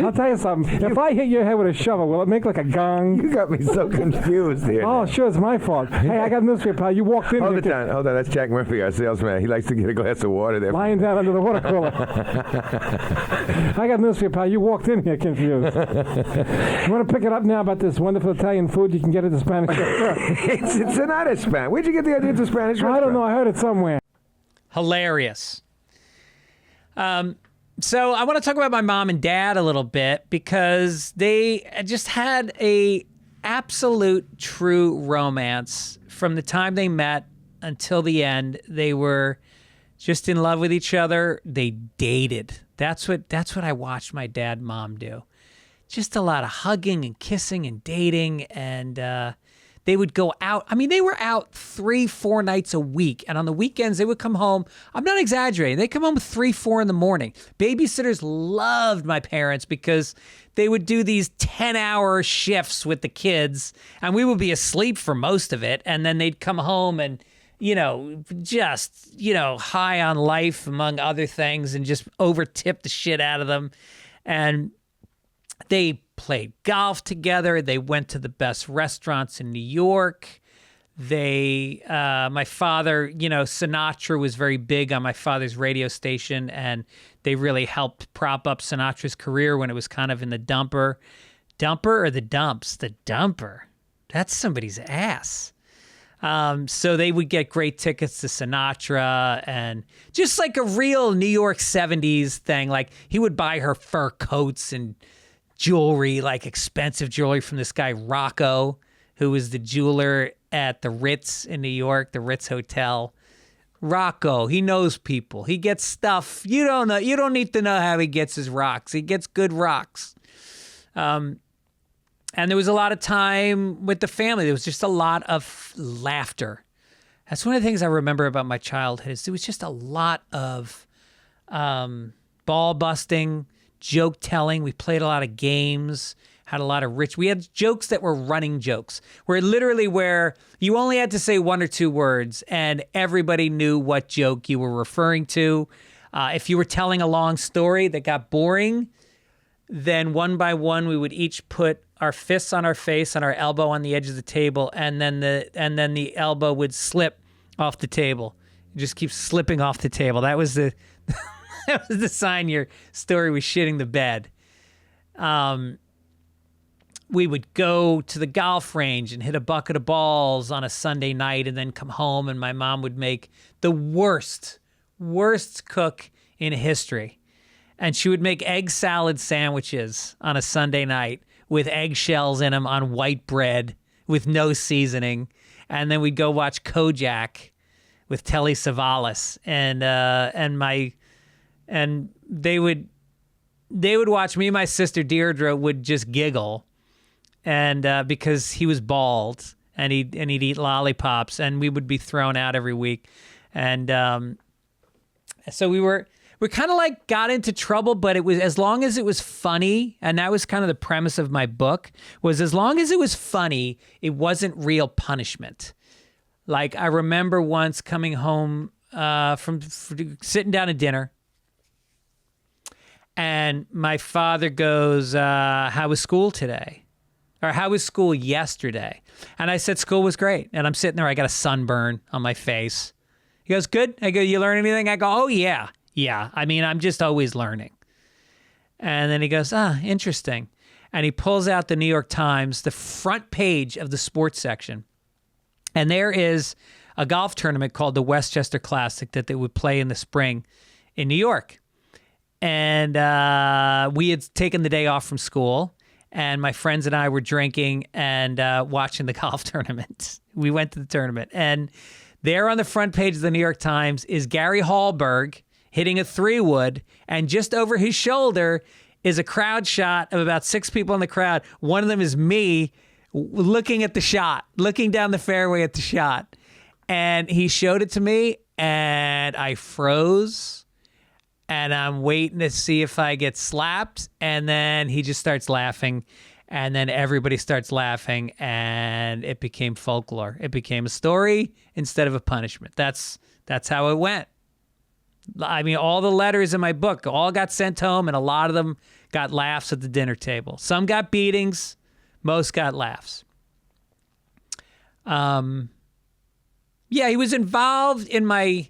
I'll tell you something. If I hit your head with a shovel, will it make like a gong? You got me so confused here. Oh, sure, it's my fault. Hey, I got news for you, pal. You walked in Hold here it down. Hold on. That's Jack Murphy, our salesman. He likes to get a glass of water there. lying down under the water cooler. I got news for you, pal. You walked in here confused. You want to pick it up now about this wonderful Italian food you can get at the Spanish restaurant? It's not a Spanish. Where'd you get the idea it's a Spanish restaurant? I don't know. I heard it somewhere. Hilarious. So I want to talk about my mom and dad a little bit because they just had a absolute true romance from the time they met until the end. They were just in love with each other. They dated. That's what I watched my dad and mom do. Just a lot of hugging and kissing and dating, and they would go out. I mean, they were out 3-4 nights a week. And on the weekends, they would come home. I'm not exaggerating. They come home at 3-4 in the morning. Babysitters loved my parents because they would do these 10-hour shifts with the kids. And we would be asleep for most of it. And then they'd come home and, just, high on life, among other things, and just over-tip the shit out of them. And they played golf together. They went to the best restaurants in New York. My father, Sinatra was very big on my father's radio station, and they really helped prop up Sinatra's career when it was kind of in the dumper. Dumper or the dumps? The dumper. That's somebody's ass. So they would get great tickets to Sinatra and just like a real New York 70s thing. Like he would buy her fur coats and jewelry, like expensive jewelry from this guy Rocco, who was the jeweler at the Ritz in New York, the Ritz Hotel. Rocco, he knows people. He gets stuff. You don't know. You don't need to know how he gets his rocks. He gets good rocks. And there was a lot of time with the family. There was just a lot of laughter. That's one of the things I remember about my childhood is there was just a lot of ball busting, joke telling. We played a lot of games, had a lot of we had jokes that were running jokes, where you only had to say 1 or 2 words and everybody knew what joke you were referring to. If you were telling a long story that got boring, then one by one we would each put our fists on our face and our elbow on the edge of the table, and then the elbow would slip off the table. It just keeps slipping off the table. That was the that was the sign your story was shitting the bed. We would go to the golf range and hit a bucket of balls on a Sunday night and then come home, and my mom would make the worst cook in history. And she would make egg salad sandwiches on a Sunday night with eggshells in them on white bread with no seasoning. And then we'd go watch Kojak with Telly Savalas, and they would watch me and my sister Deirdre would just giggle, and because he was bald and he'd eat lollipops, and we would be thrown out every week, and so we kind of like got into trouble, but it was as long as it was funny, and that was kind of the premise of my book, was as long as it was funny, it wasn't real punishment. Like I remember once coming home from sitting down at dinner, and my father goes, how was school today? Or how was school yesterday? And I said, school was great. And I'm sitting there, I got a sunburn on my face. He goes, good. I go, you learn anything? I go, oh, yeah. Yeah. I mean, I'm just always learning. And then he goes, interesting. And he pulls out the New York Times, the front page of the sports section. And there is a golf tournament called the Westchester Classic that they would play in the spring in New York. And we had taken the day off from school, and my friends and I were drinking and watching the golf tournament. We went to the tournament, and there on the front page of the New York Times is Gary Hallberg hitting a 3-wood, and just over his shoulder is a crowd shot of about 6 people in the crowd. One of them is me looking at the shot, looking down the fairway at the shot. And he showed it to me, and I froze. And I'm waiting to see if I get slapped. And then he just starts laughing. And then everybody starts laughing. And it became folklore. It became a story instead of a punishment. That's how it went. I mean, all the letters in my book all got sent home, and a lot of them got laughs at the dinner table. Some got beatings, most got laughs. Yeah, he was involved in my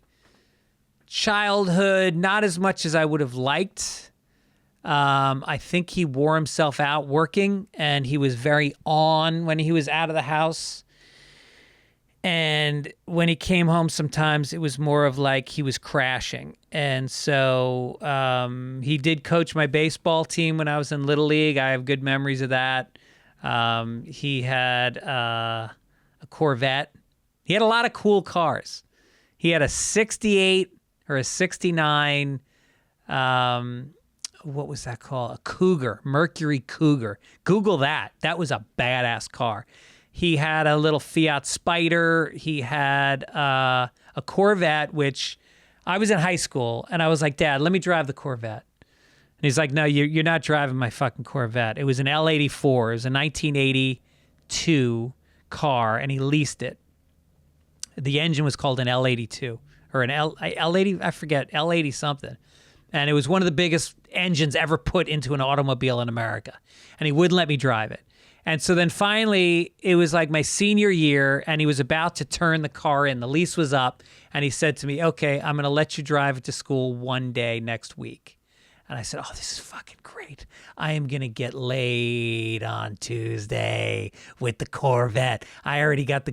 childhood, not as much as I would have liked. I think he wore himself out working, and he was very on when he was out of the house. And when he came home, sometimes it was more of like he was crashing. And so he did coach my baseball team when I was in Little League. I have good memories of that. He had a Corvette. He had a lot of cool cars. He had a 68 or a 69, what was that called? A Cougar, Mercury Cougar. Google that. That was a badass car. He had a little Fiat Spider. He had a Corvette, which I was in high school, and I was like, Dad, let me drive the Corvette. And he's like, no, you're not driving my fucking Corvette. It was an L84. It was a 1982 car, and he leased it. The engine was called an L82 or an L80, I forget, L80 something. And it was one of the biggest engines ever put into an automobile in America. And he wouldn't let me drive it. And so then finally, it was like my senior year, and he was about to turn the car in. The lease was up, and he said to me, okay, I'm going to let you drive it to school one day next week. And I said, oh, this is fucking great. I am going to get laid on Tuesday with the Corvette. I already got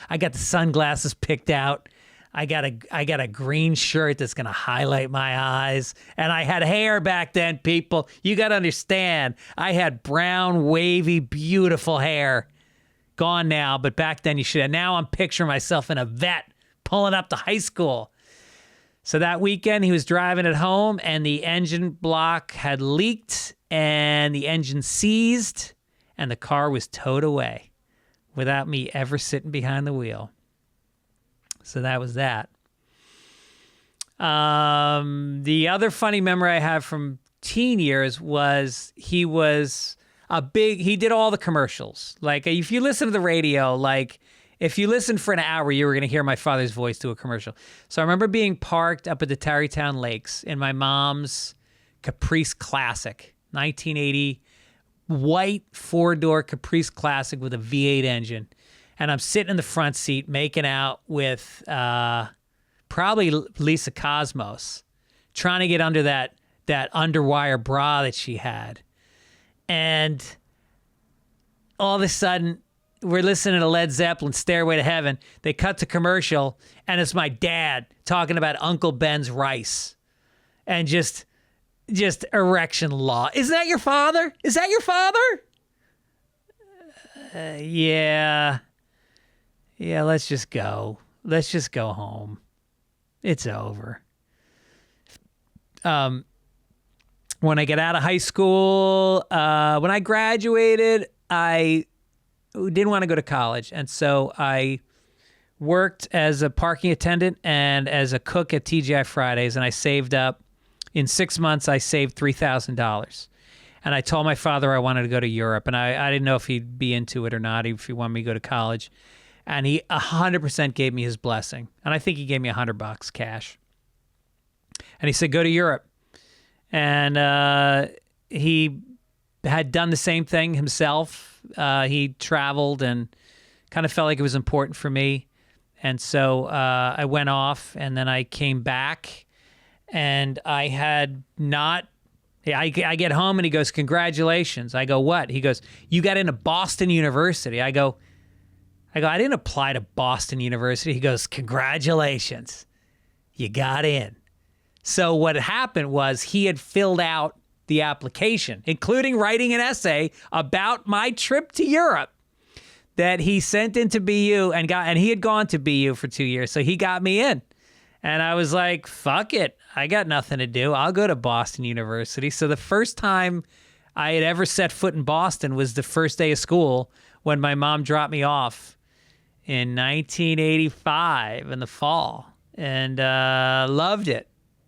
I got the sunglasses picked out. I got a green shirt that's going to highlight my eyes. And I had hair back then, people. You got to understand. I had brown, wavy, beautiful hair. Gone now, but back then you should have. Now I'm picturing myself in a vet pulling up to high school. So that weekend he was driving it home, and the engine block had leaked, and the engine seized, and the car was towed away without me ever sitting behind the wheel. So that was that. The other funny memory I have from teen years was he did all the commercials. Like, if you listen to the radio, like, if you listened for an hour, you were going to hear my father's voice do a commercial. So I remember being parked up at the Tarrytown Lakes in my mom's Caprice Classic, 1980, white four-door Caprice Classic with a V8 engine. And I'm sitting in the front seat making out with probably Lisa Cosmos, trying to get under that underwire bra that she had. And all of a sudden, we're listening to Led Zeppelin, Stairway to Heaven. They cut to commercial, and it's my dad talking about Uncle Ben's rice. And just erection law. Isn't that your father? Is that your father? Yeah. Yeah, let's just go. Let's just go home. It's over. When I get out of high school, when I graduated, I didn't want to go to college. And so I worked as a parking attendant and as a cook at TGI Fridays. And I saved up, in 6 months, I saved $3,000. And I told my father I wanted to go to Europe. And I didn't know if he'd be into it or not, if he wanted me to go to college. And he 100% gave me his blessing. And I think he gave me $100 cash. And he said, go to Europe. And he had done the same thing himself. He traveled and kind of felt like it was important for me. And so I went off, and then I came back, and I had not... I get home, and he goes, congratulations. I go, what? He goes, you got into Boston University. I go, I didn't apply to Boston University. He goes, congratulations. You got in. So what happened was he had filled out the application, including writing an essay about my trip to Europe that he sent into BU and he had gone to BU for 2 years. So he got me in. And I was like, fuck it. I got nothing to do. I'll go to Boston University. So the first time I had ever set foot in Boston was the first day of school when my mom dropped me off in 1985 in the fall, and loved it.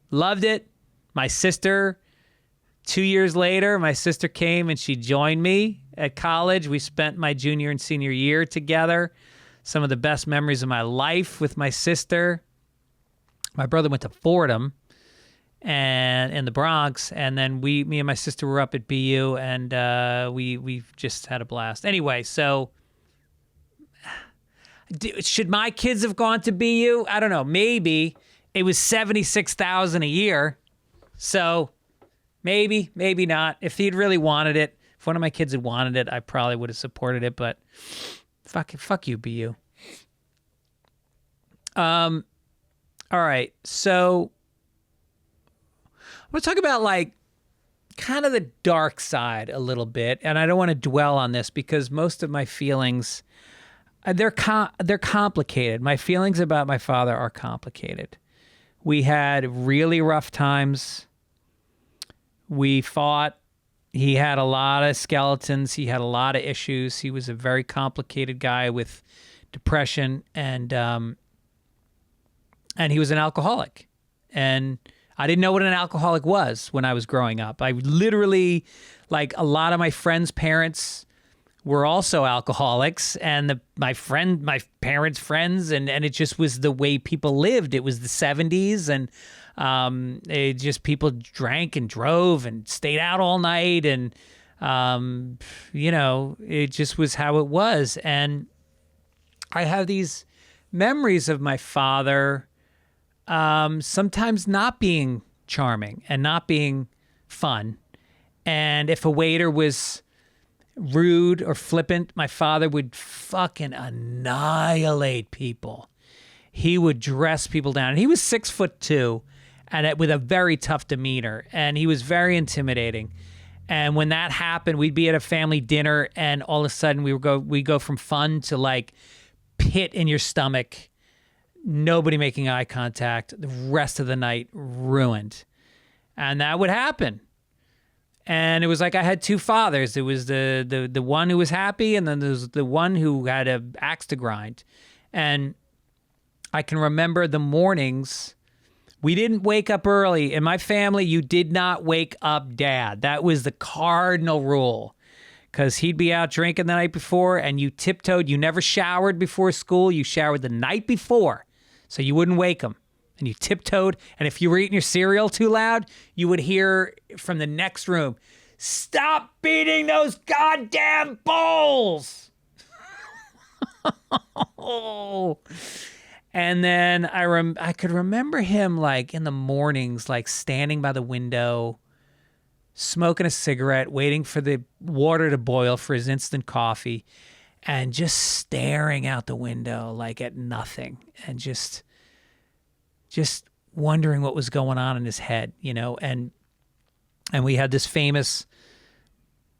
Loved it. My sister, 2 years later, my sister came and she joined me at college. We spent my junior and senior year together. Some of the best memories of my life with my sister. My brother went to Fordham. and in the Bronx. And then me and my sister were up at BU, and we just had a blast. Anyway, so should my kids have gone to BU? I don't know. Maybe. It was $76,000 a year, so maybe not. If he'd really wanted it, if one of my kids had wanted it, I probably would have supported it. But fuck you, BU. All right, so I'm gonna talk about like kind of the dark side a little bit, and I don't want to dwell on this because most of my feelings they're complicated. My feelings about my father are complicated. We had really rough times. We fought. He had a lot of skeletons. He had a lot of issues. He was a very complicated guy with depression, and he was an alcoholic. And I didn't know what an alcoholic was when I was growing up. I literally, like a lot of my friends' parents were also alcoholics, and my parents' friends, and it just was the way people lived. It was the 70s, and it just people drank and drove and stayed out all night, and it just was how it was. And I have these memories of my father sometimes not being charming and not being fun. And if a waiter was rude or flippant, my father would fucking annihilate people. He would dress people down. And he was 6'2", and with a very tough demeanor, and he was very intimidating. And when that happened, we'd be at a family dinner, and all of a sudden we go from fun to like pit in your stomach, nobody making eye contact, the rest of the night ruined. And that would happen. And it was like I had two fathers. It was the one who was happy, and then there's the one who had an axe to grind. And I can remember the mornings. We didn't wake up early. In my family, you did not wake up Dad. That was the cardinal rule, because he'd be out drinking the night before, and you tiptoed. You never showered before school. You showered the night before, so you wouldn't wake him. And you tiptoed, and if you were eating your cereal too loud, you would hear from the next room, "Stop beating those goddamn bowls!" And then I could remember him like in the mornings, like standing by the window, smoking a cigarette, waiting for the water to boil for his instant coffee, and just staring out the window like at nothing, and just wondering what was going on in his head, and we had this famous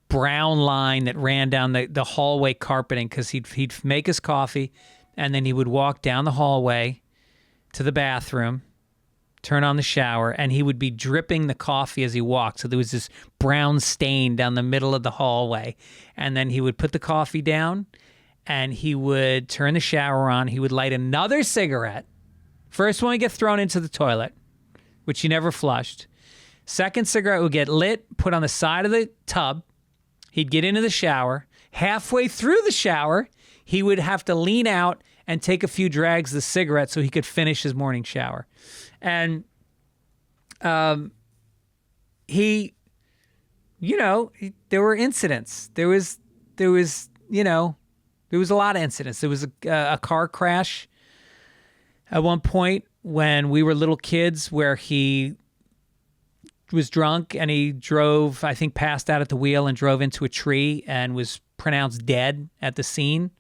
brown line that ran down the hallway carpeting, because he'd make his coffee, and then he would walk down the hallway to the bathroom, turn on the shower, and he would be dripping the coffee as he walked. So there was this brown stain down the middle of the hallway, and then he would put the coffee down, and he would turn the shower on. He would light another cigarette. First one would get thrown into the toilet, which he never flushed. Second cigarette would get lit, put on the side of the tub. He'd get into the shower. Halfway through the shower, he would have to lean out and take a few drags of the cigarette so he could finish his morning shower. And there were incidents. There was a lot of incidents. There was a car crash at one point when we were little kids where he was drunk and he drove, I think passed out at the wheel and drove into a tree and was pronounced dead at the scene.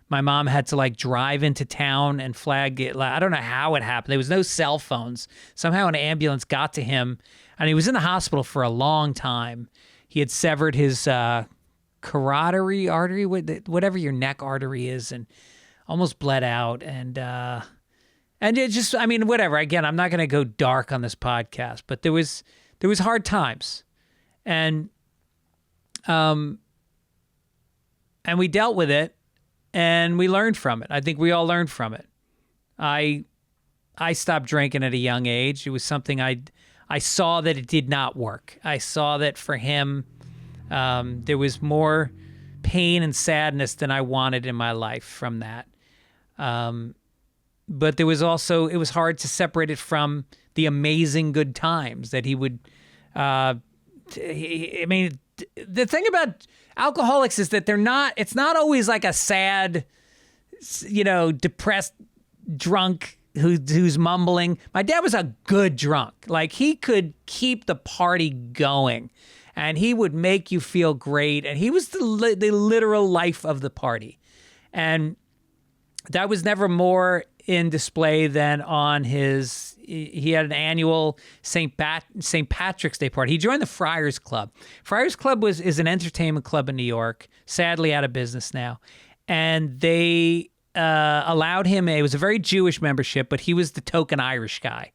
My mom had to like drive into town and flag it. I don't know how it happened. There was no cell phones. Somehow an ambulance got to him, and he was in the hospital for a long time. He had severed his carotid artery, whatever your neck artery is, and almost bled out. And it just, I mean, whatever. Again, I'm not going to go dark on this podcast, but there was hard times, and we dealt with it, and we learned from it. I think we all learned from it. I stopped drinking at a young age. It was something I saw that it did not work. I saw that for him, there was more pain and sadness than I wanted in my life from that. but there was also, it was hard to separate it from the amazing good times that he would, I mean, the thing about alcoholics is that it's not always like a sad, depressed drunk who's mumbling. My dad was a good drunk. Like, he could keep the party going, and he would make you feel great, and he was the literal life of the party. And that was never more in display than on he had an annual St. Patrick's Day party. He joined the Friars Club. Friars Club is an entertainment club in New York, sadly out of business now. And they allowed him, it was a very Jewish membership, but he was the token Irish guy.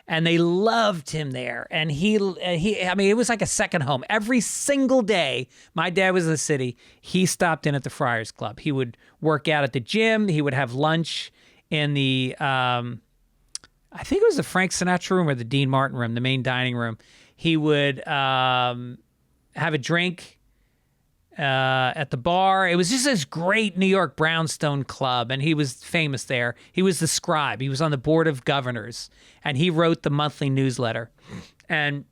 And they loved him there. And it was like a second home. Every single day, my dad was in the city, he stopped in at the Friars Club. He would work out at the gym. He would have lunch in the, I think it was the Frank Sinatra room or the Dean Martin room, the main dining room. He would have a drink at the bar. It was just this great New York brownstone club, and he was famous there. He was the scribe. He was on the board of governors, and he wrote the monthly newsletter. And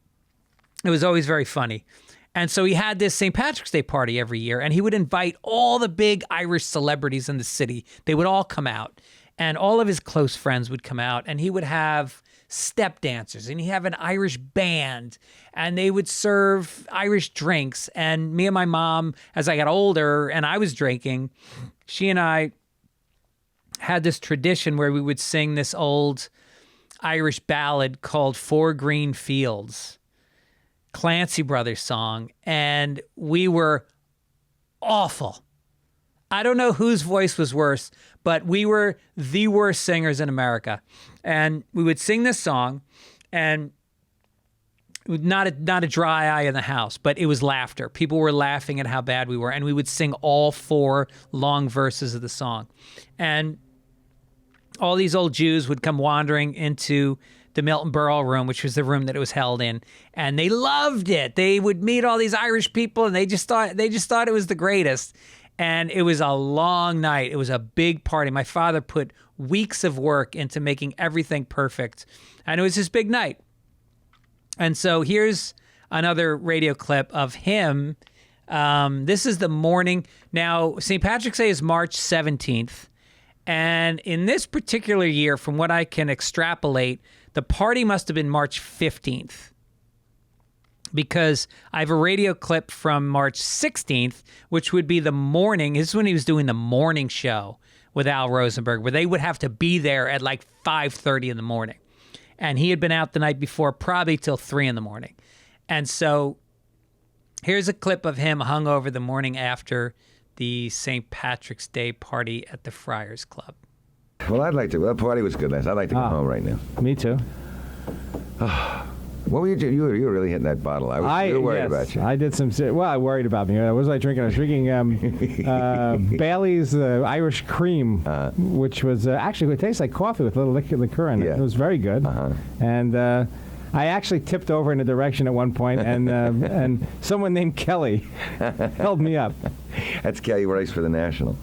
it was always very funny. And so he had this St. Patrick's Day party every year, and he would invite all the big Irish celebrities in the city. They would all come out, and all of his close friends would come out, and he would have step dancers, and he'd have an Irish band, and they would serve Irish drinks. And me and my mom, as I got older and I was drinking, she and I had this tradition where we would sing this old Irish ballad called Four Green Fields, Clancy Brothers song, and we were awful. I don't know whose voice was worse, but we were the worst singers in America. And we would sing this song, and not a dry eye in the house, but it was laughter. People were laughing at how bad we were, and we would sing all 4 long verses of the song. And all these old Jews would come wandering into the Milton Berle room, which was the room that it was held in, and they loved it. They would meet all these Irish people, and they just thought it was the greatest. And it was a long night. It was a big party. My father put weeks of work into making everything perfect. And it was this big night. And so here's another radio clip of him. This is the morning. Now, St. Patrick's Day is March 17th. And in this particular year, from what I can extrapolate, the party must have been March 15th. Because I have a radio clip from March 16th, which would be the morning. This is when he was doing the morning show with Al Rosenberg, where they would have to be there at like 5:30 in the morning. And he had been out the night before, probably till 3 in the morning. And so here's a clip of him hungover the morning after the St. Patrick's Day party at the Friars Club. Well, the party was good last night. I'd like to go home right now. Me too. What were you doing? You were really hitting that bottle. I was really worried about you. I did some. Well, I worried about me. What was I drinking? I was drinking Bailey's Irish Cream, which was actually, it tastes like coffee with a little liquor in it. Yeah. It was very good. And I actually tipped over in a direction at one point, and someone named Kelly held me up. That's Kelly Rice for the National.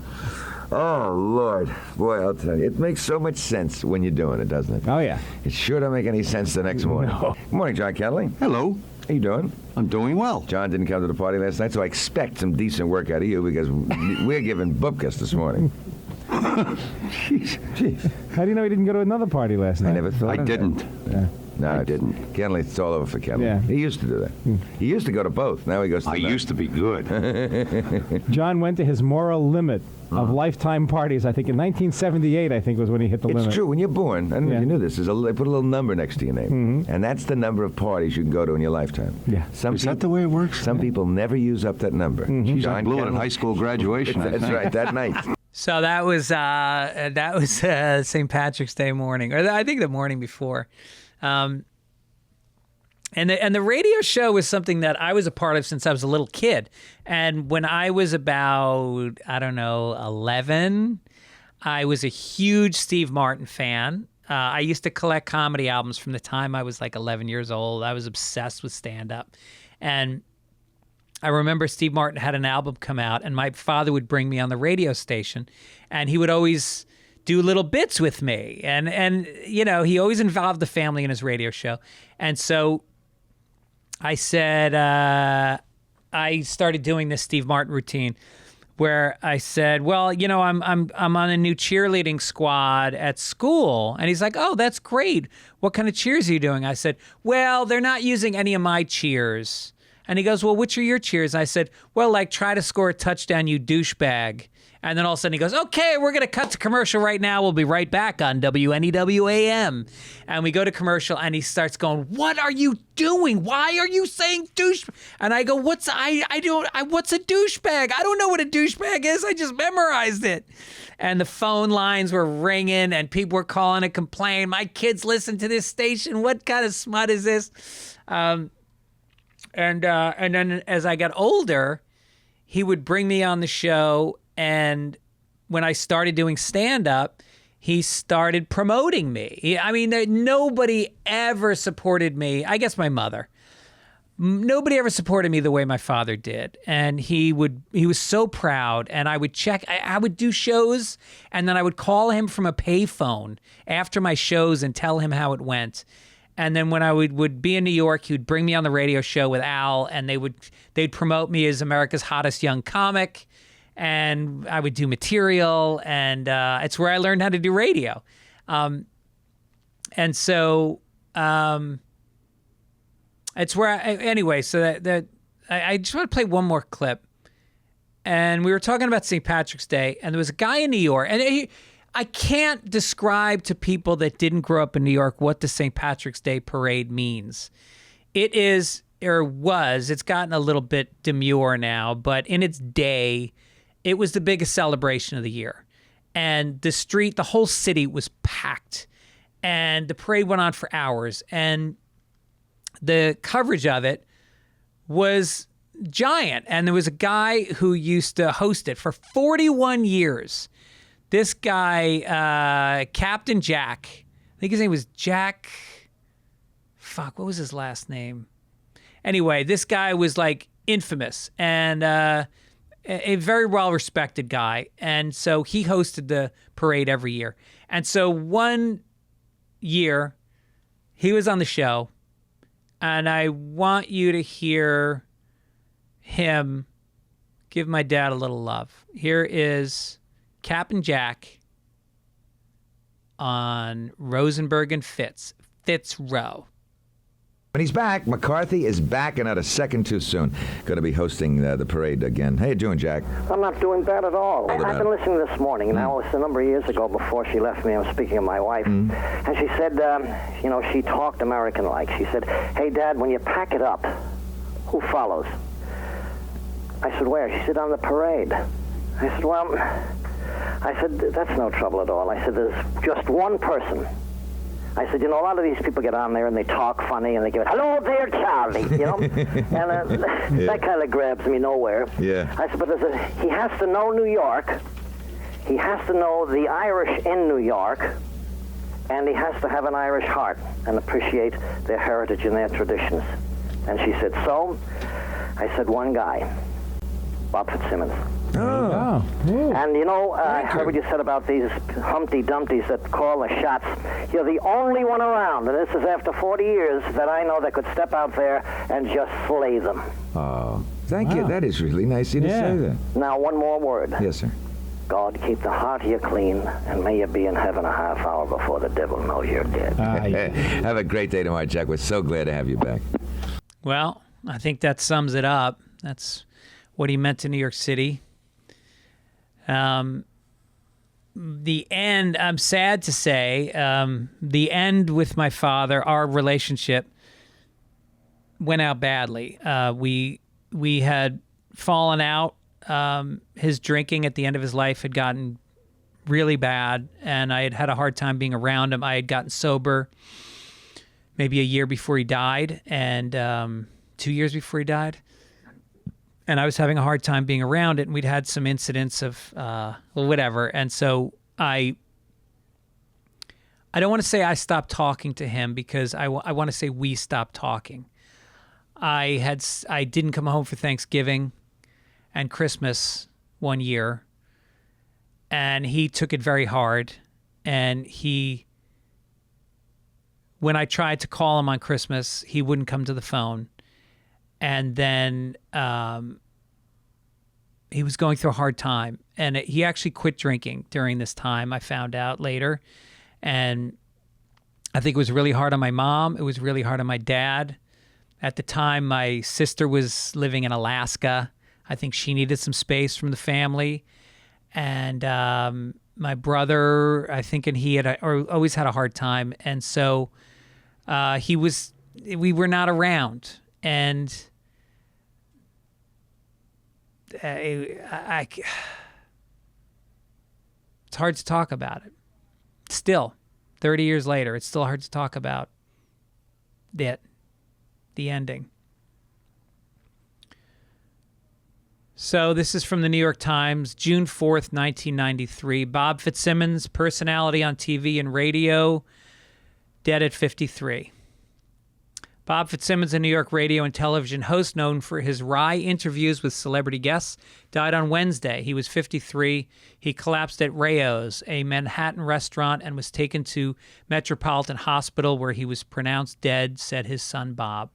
Oh, Lord. Boy, I'll tell you. It makes so much sense when you're doing it, doesn't it? Oh, yeah. It sure don't make any sense the next morning. No. Good morning, John Kelly. Hello. How you doing? I'm doing well. John didn't come to the party last night, so I expect some decent work out of you because we're giving bupkis this morning. Jeez. How do you know he didn't go to another party last night? I never thought I of didn't. that. Yeah. No, I didn't. Kelly, it's all over for Kelly. Yeah. He used to do that. He used to go to both. Now he goes to I none. used to be good. John went to his moral limit of lifetime parties. I think in 1978, I think was when he hit the limit. It's true. When you're born, I don't know if you knew this, they put a little number next to your name. And that's the number of parties you can go to in your lifetime. Yeah. Is that the way it works? Some people never use up that number. Geez, I John blew it at Kelly. high school graduation. That's right, that night. So that was St. Patrick's Day morning, or I think the morning before. And the radio show was something that I was a part of since I was a little kid. And when I was about, 11, I was a huge Steve Martin fan. I used to collect comedy albums from the time I was like 11 years old. I was obsessed with stand-up. And I remember Steve Martin had an album come out, and my father would bring me on the radio station, and he would always do little bits with me. And you know, he always involved the family in his radio show. And so I said, I started doing this Steve Martin routine where I said, well, you know, I'm on a new cheerleading squad at school. And he's like, oh, that's great. What kind of cheers are you doing? I said, well, they're not using any of my cheers. And he goes, well, which are your cheers? And I said, well, like, try to score a touchdown, you douchebag. And then all of a sudden he goes, okay, we're going to cut to commercial right now. We'll be right back on WNEWAM. And we go to commercial and he starts going, what are you doing? Why are you saying douche? And I go, what's a douchebag? I don't know what a douchebag is. I just memorized it. And the phone lines were ringing and people were calling to complain. My kids listen to this station. What kind of smut is this? And then as I got older, he would bring me on the show. And when I started doing stand-up, he started promoting me. I mean, nobody ever supported me. I guess my mother. Nobody ever supported me the way my father did. And he was so proud. And I would I would do shows, and then I would call him from a payphone after my shows and tell him how it went. And then when I would be in New York, he would bring me on the radio show with Al, and they'd promote me as America's hottest young comic. And I would do material, and it's where I learned how to do radio. And so it's where anyway, so I just want to play one more clip. And we were talking about St. Patrick's Day, and there was a guy in New York, and I can't describe to people that didn't grow up in New York what the St. Patrick's Day parade means. It is, or was, it's gotten a little bit demure now, but in its day, it was the biggest celebration of the year. And the whole city was packed. And the parade went on for hours. And the coverage of it was giant. And there was a guy who used to host it for 41 years. This guy, Captain Jack, I think his name was Jack. What was his last name? Anyway, this guy was like infamous. And a very well-respected guy. And so he hosted the parade every year. And so one year, he was on the show, and I want you to hear him give my dad a little love. Here is Captain Jack on Rosenberg and Fitz Row. When he's back, McCarthy is back and not a second too soon. Going to be hosting the parade again. How you doing, Jack? I'm not doing bad at all. I've been listening this morning. Now, it's a number of years ago before she left me. I'm speaking of my wife. And she said, you know, she talked American-like. She said, hey, Dad, when you pack it up, who follows? I said, where? She said, on the parade. I said, well, that's no trouble at all. I said, there's just one person. I said, you know, a lot of these people get on there and they talk funny and they give it, hello there, Charlie, you know? And that kind of grabs me nowhere. Yeah. I said, but he has to know New York. He has to know the Irish in New York. And he has to have an Irish heart and appreciate their heritage and their traditions. And she said, so? I said, one guy, Bob Fitzsimmons. Oh. And you know, I heard what you said about these Humpty Dumptys that call the shots. You're the only one around, and this is after 40 years, that I know that could step out there and just slay them. Oh, thank you. That is really nice of you to say that. Now, one more word. Yes, sir. God, keep the heart of you clean, and may you be in heaven a half hour before the devil knows you're dead. Have a great day tomorrow, Jack. We're so glad to have you back. Well, I think that sums it up. That's what he meant to New York City. The end, I'm sad to say, the end with my father, our relationship went out badly. We had fallen out. His drinking at the end of his life had gotten really bad, and I had had a hard time being around him. I had gotten sober maybe a year before he died, and 2 years before he died. And I was having a hard time being around it, and we'd had some incidents of, whatever. And so I don't want to say I stopped talking to him, because I want to say we stopped talking. I didn't come home for Thanksgiving and Christmas one year, and he took it very hard. And when I tried to call him on Christmas, he wouldn't come to the phone. And then he was going through a hard time. And he actually quit drinking during this time, I found out later. And I think it was really hard on my mom. It was really hard on my dad. At the time, my sister was living in Alaska. I think she needed some space from the family. And my brother, I think, and he had always had a hard time. And so we were not around. And it's hard to talk about it. Still, 30 years later, it's still hard to talk about the ending. So this is from the New York Times, June 4th, 1993. Bob Fitzsimmons, personality on TV and radio, dead at 53. Bob Fitzsimmons, a New York radio and television host known for his wry interviews with celebrity guests, died on Wednesday. He was 53. He collapsed at Rao's, a Manhattan restaurant, and was taken to Metropolitan Hospital, where he was pronounced dead, said his son Bob.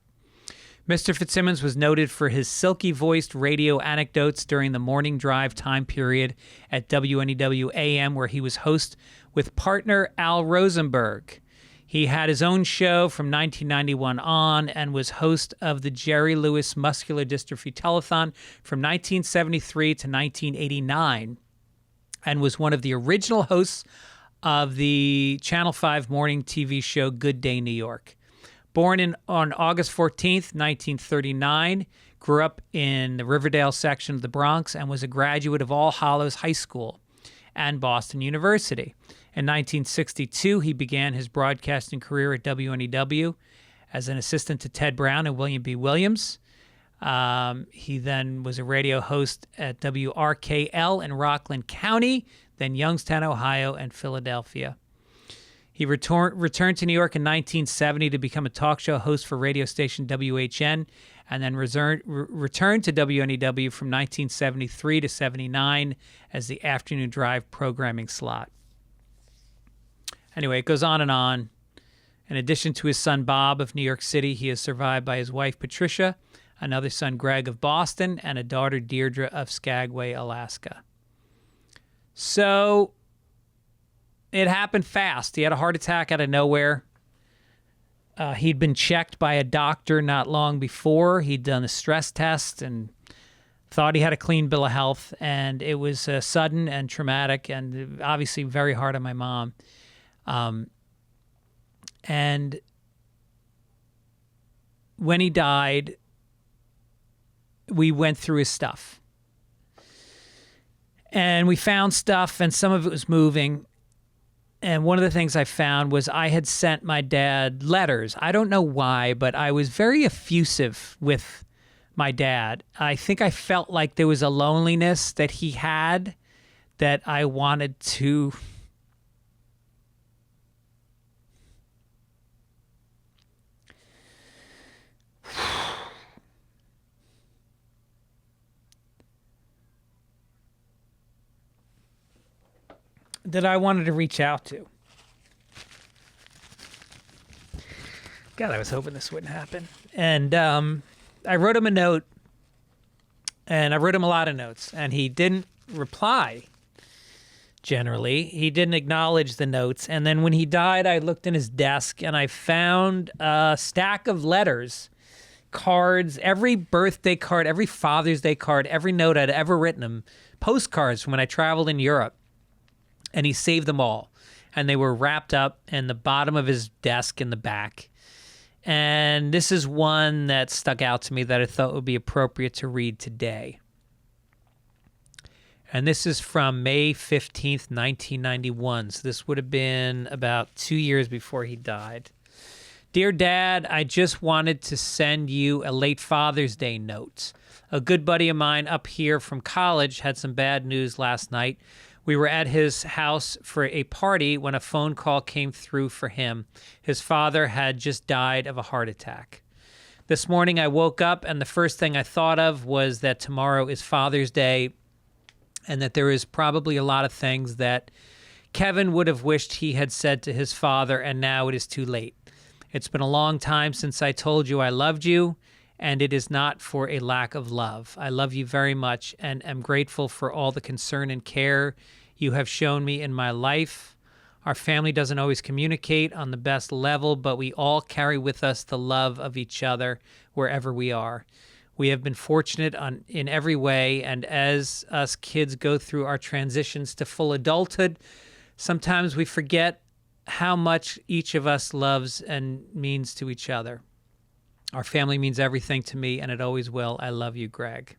Mr. Fitzsimmons was noted for his silky-voiced radio anecdotes during the morning drive time period at WNEW AM, where he was host with partner Al Rosenberg. He had his own show from 1991 on and was host of the Jerry Lewis Muscular Dystrophy Telethon from 1973 to 1989 and was one of the original hosts of the Channel 5 morning TV show Good Day New York. Born on August 14th, 1939, grew up in the Riverdale section of the Bronx and was a graduate of All Hallows High School and Boston University. In 1962, he began his broadcasting career at WNEW as an assistant to Ted Brown and William B. Williams. He then was a radio host at WRKL in Rockland County, then Youngstown, Ohio, and Philadelphia. He returned to New York in 1970 to become a talk show host for radio station WHN, and then returned to WNEW from 1973 to 79 as the afternoon drive programming slot. Anyway, it goes on and on. In addition to his son Bob of New York City, he is survived by his wife Patricia, another son Greg of Boston, and a daughter Deirdre of Skagway, Alaska. So it happened fast. He had a heart attack out of nowhere. He'd been checked by a doctor not long before. He'd done a stress test and thought he had a clean bill of health, and it was sudden and traumatic and obviously very hard on my mom. And when he died, we went through his stuff. And we found stuff, and some of it was moving. And one of the things I found was I had sent my dad letters. I don't know why, but I was very effusive with my dad. I think I felt like there was a loneliness that he had that I wanted to reach out to. God, I was hoping this wouldn't happen. And I wrote him a note, and I wrote him a lot of notes, and he didn't reply, generally. He didn't acknowledge the notes. And then when he died, I looked in his desk, and I found a stack of letters, cards, every birthday card, every Father's Day card, every note I'd ever written him, postcards from when I traveled in Europe. And he saved them all. And they were wrapped up in the bottom of his desk in the back. And this is one that stuck out to me that I thought would be appropriate to read today. And this is from May 15th, 1991. So this would have been about 2 years before he died. Dear Dad, I just wanted to send you a late Father's Day note. A good buddy of mine up here from college had some bad news last night. We were at his house for a party when a phone call came through for him. His father had just died of a heart attack. This morning I woke up and the first thing I thought of was that tomorrow is Father's Day and that there is probably a lot of things that Kevin would have wished he had said to his father, and now it is too late. It's been a long time since I told you I loved you, and it is not for a lack of love. I love you very much and am grateful for all the concern and care you have shown me in my life. Our family doesn't always communicate on the best level, but we all carry with us the love of each other wherever we are. We have been fortunate in every way, and as us kids go through our transitions to full adulthood, sometimes we forget how much each of us loves and means to each other. Our family means everything to me, and it always will. I love you, Greg.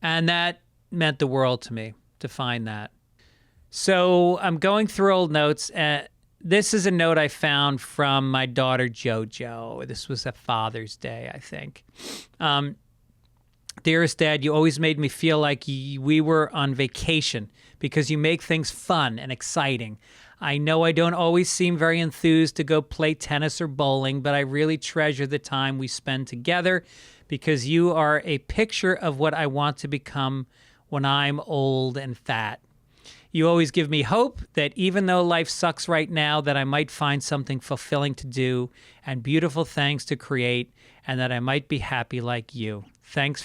And that meant the world to me, to find that. So I'm going through old notes. This is a note I found from my daughter, JoJo. This was a Father's Day, I think. Dearest Dad, you always made me feel like we were on vacation because you make things fun and exciting. I know I don't always seem very enthused to go play tennis or bowling, but I really treasure the time we spend together because you are a picture of what I want to become when I'm old and fat. You always give me hope that even though life sucks right now, that I might find something fulfilling to do and beautiful things to create, and that I might be happy like you. Thank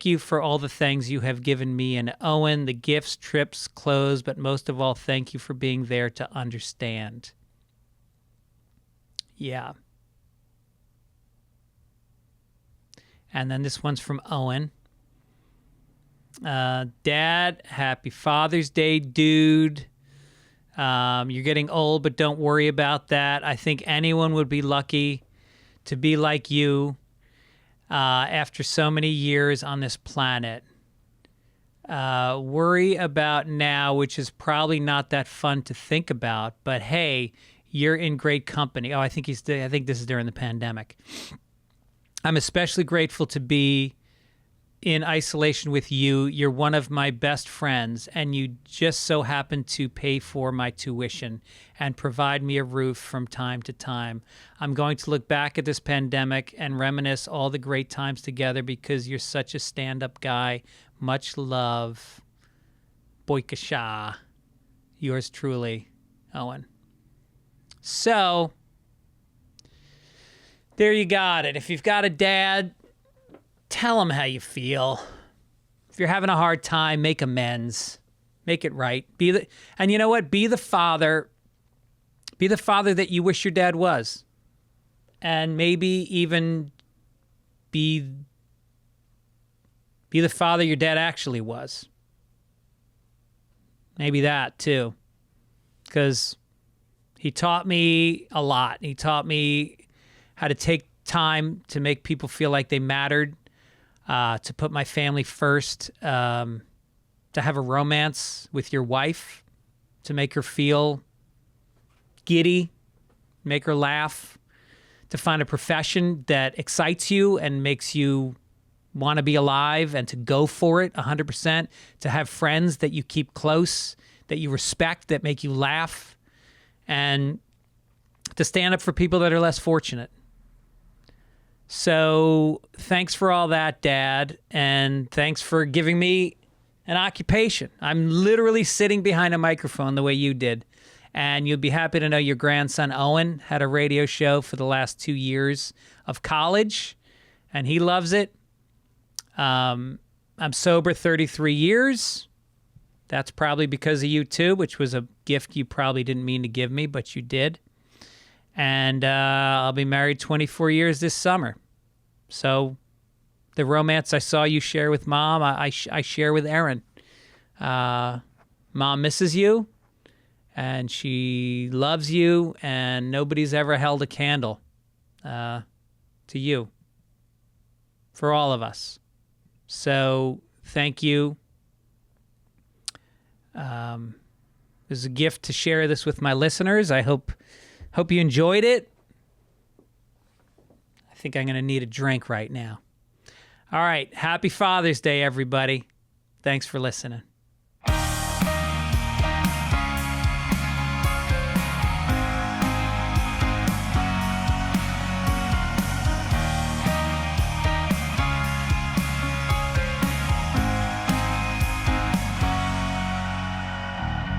you for all the things you have given me and Owen, the gifts, trips, clothes, but most of all, thank you for being there to understand. Yeah. And then this one's from Owen. Dad, happy Father's Day, dude. You're getting old, but don't worry about that. I think anyone would be lucky to be like you after so many years on this planet. Worry about now, which is probably not that fun to think about, but hey, you're in great company. Oh, I think this is during the pandemic. I'm especially grateful to be in isolation with you. You're one of my best friends, and you just so happen to pay for my tuition and provide me a roof from time to time. I'm going to look back at this pandemic and reminisce all the great times together because you're such a stand-up guy. Much love, Boykasha. Yours truly, Owen. So, there you got it. If you've got a dad, tell him how you feel. If you're having a hard time, make amends. Make it right. And you know what? Be the father that you wish your dad was. And maybe even be the father your dad actually was. Maybe that too. Because he taught me a lot. He taught me how to take time to make people feel like they mattered. To put my family first, to have a romance with your wife, to make her feel giddy, make her laugh, to find a profession that excites you and makes you want to be alive and to go for it 100%, to have friends that you keep close, that you respect, that make you laugh, and to stand up for people that are less fortunate. So thanks for all that, Dad, and thanks for giving me an occupation. I'm literally sitting behind a microphone the way you did, and you'll be happy to know your grandson, Owen, had a radio show for the last 2 years of college, and he loves it. I'm sober 33 years. That's probably because of you, too, which was a gift you probably didn't mean to give me, but you did. And I'll be married 24 years this summer. So the romance I saw you share with Mom, I share with Erin. Mom misses you, and she loves you, and nobody's ever held a candle to you for all of us. So thank you. It was a gift to share this with my listeners. I hope you enjoyed it. I think I'm going to need a drink right now. All right. Happy Father's Day, everybody. Thanks for listening.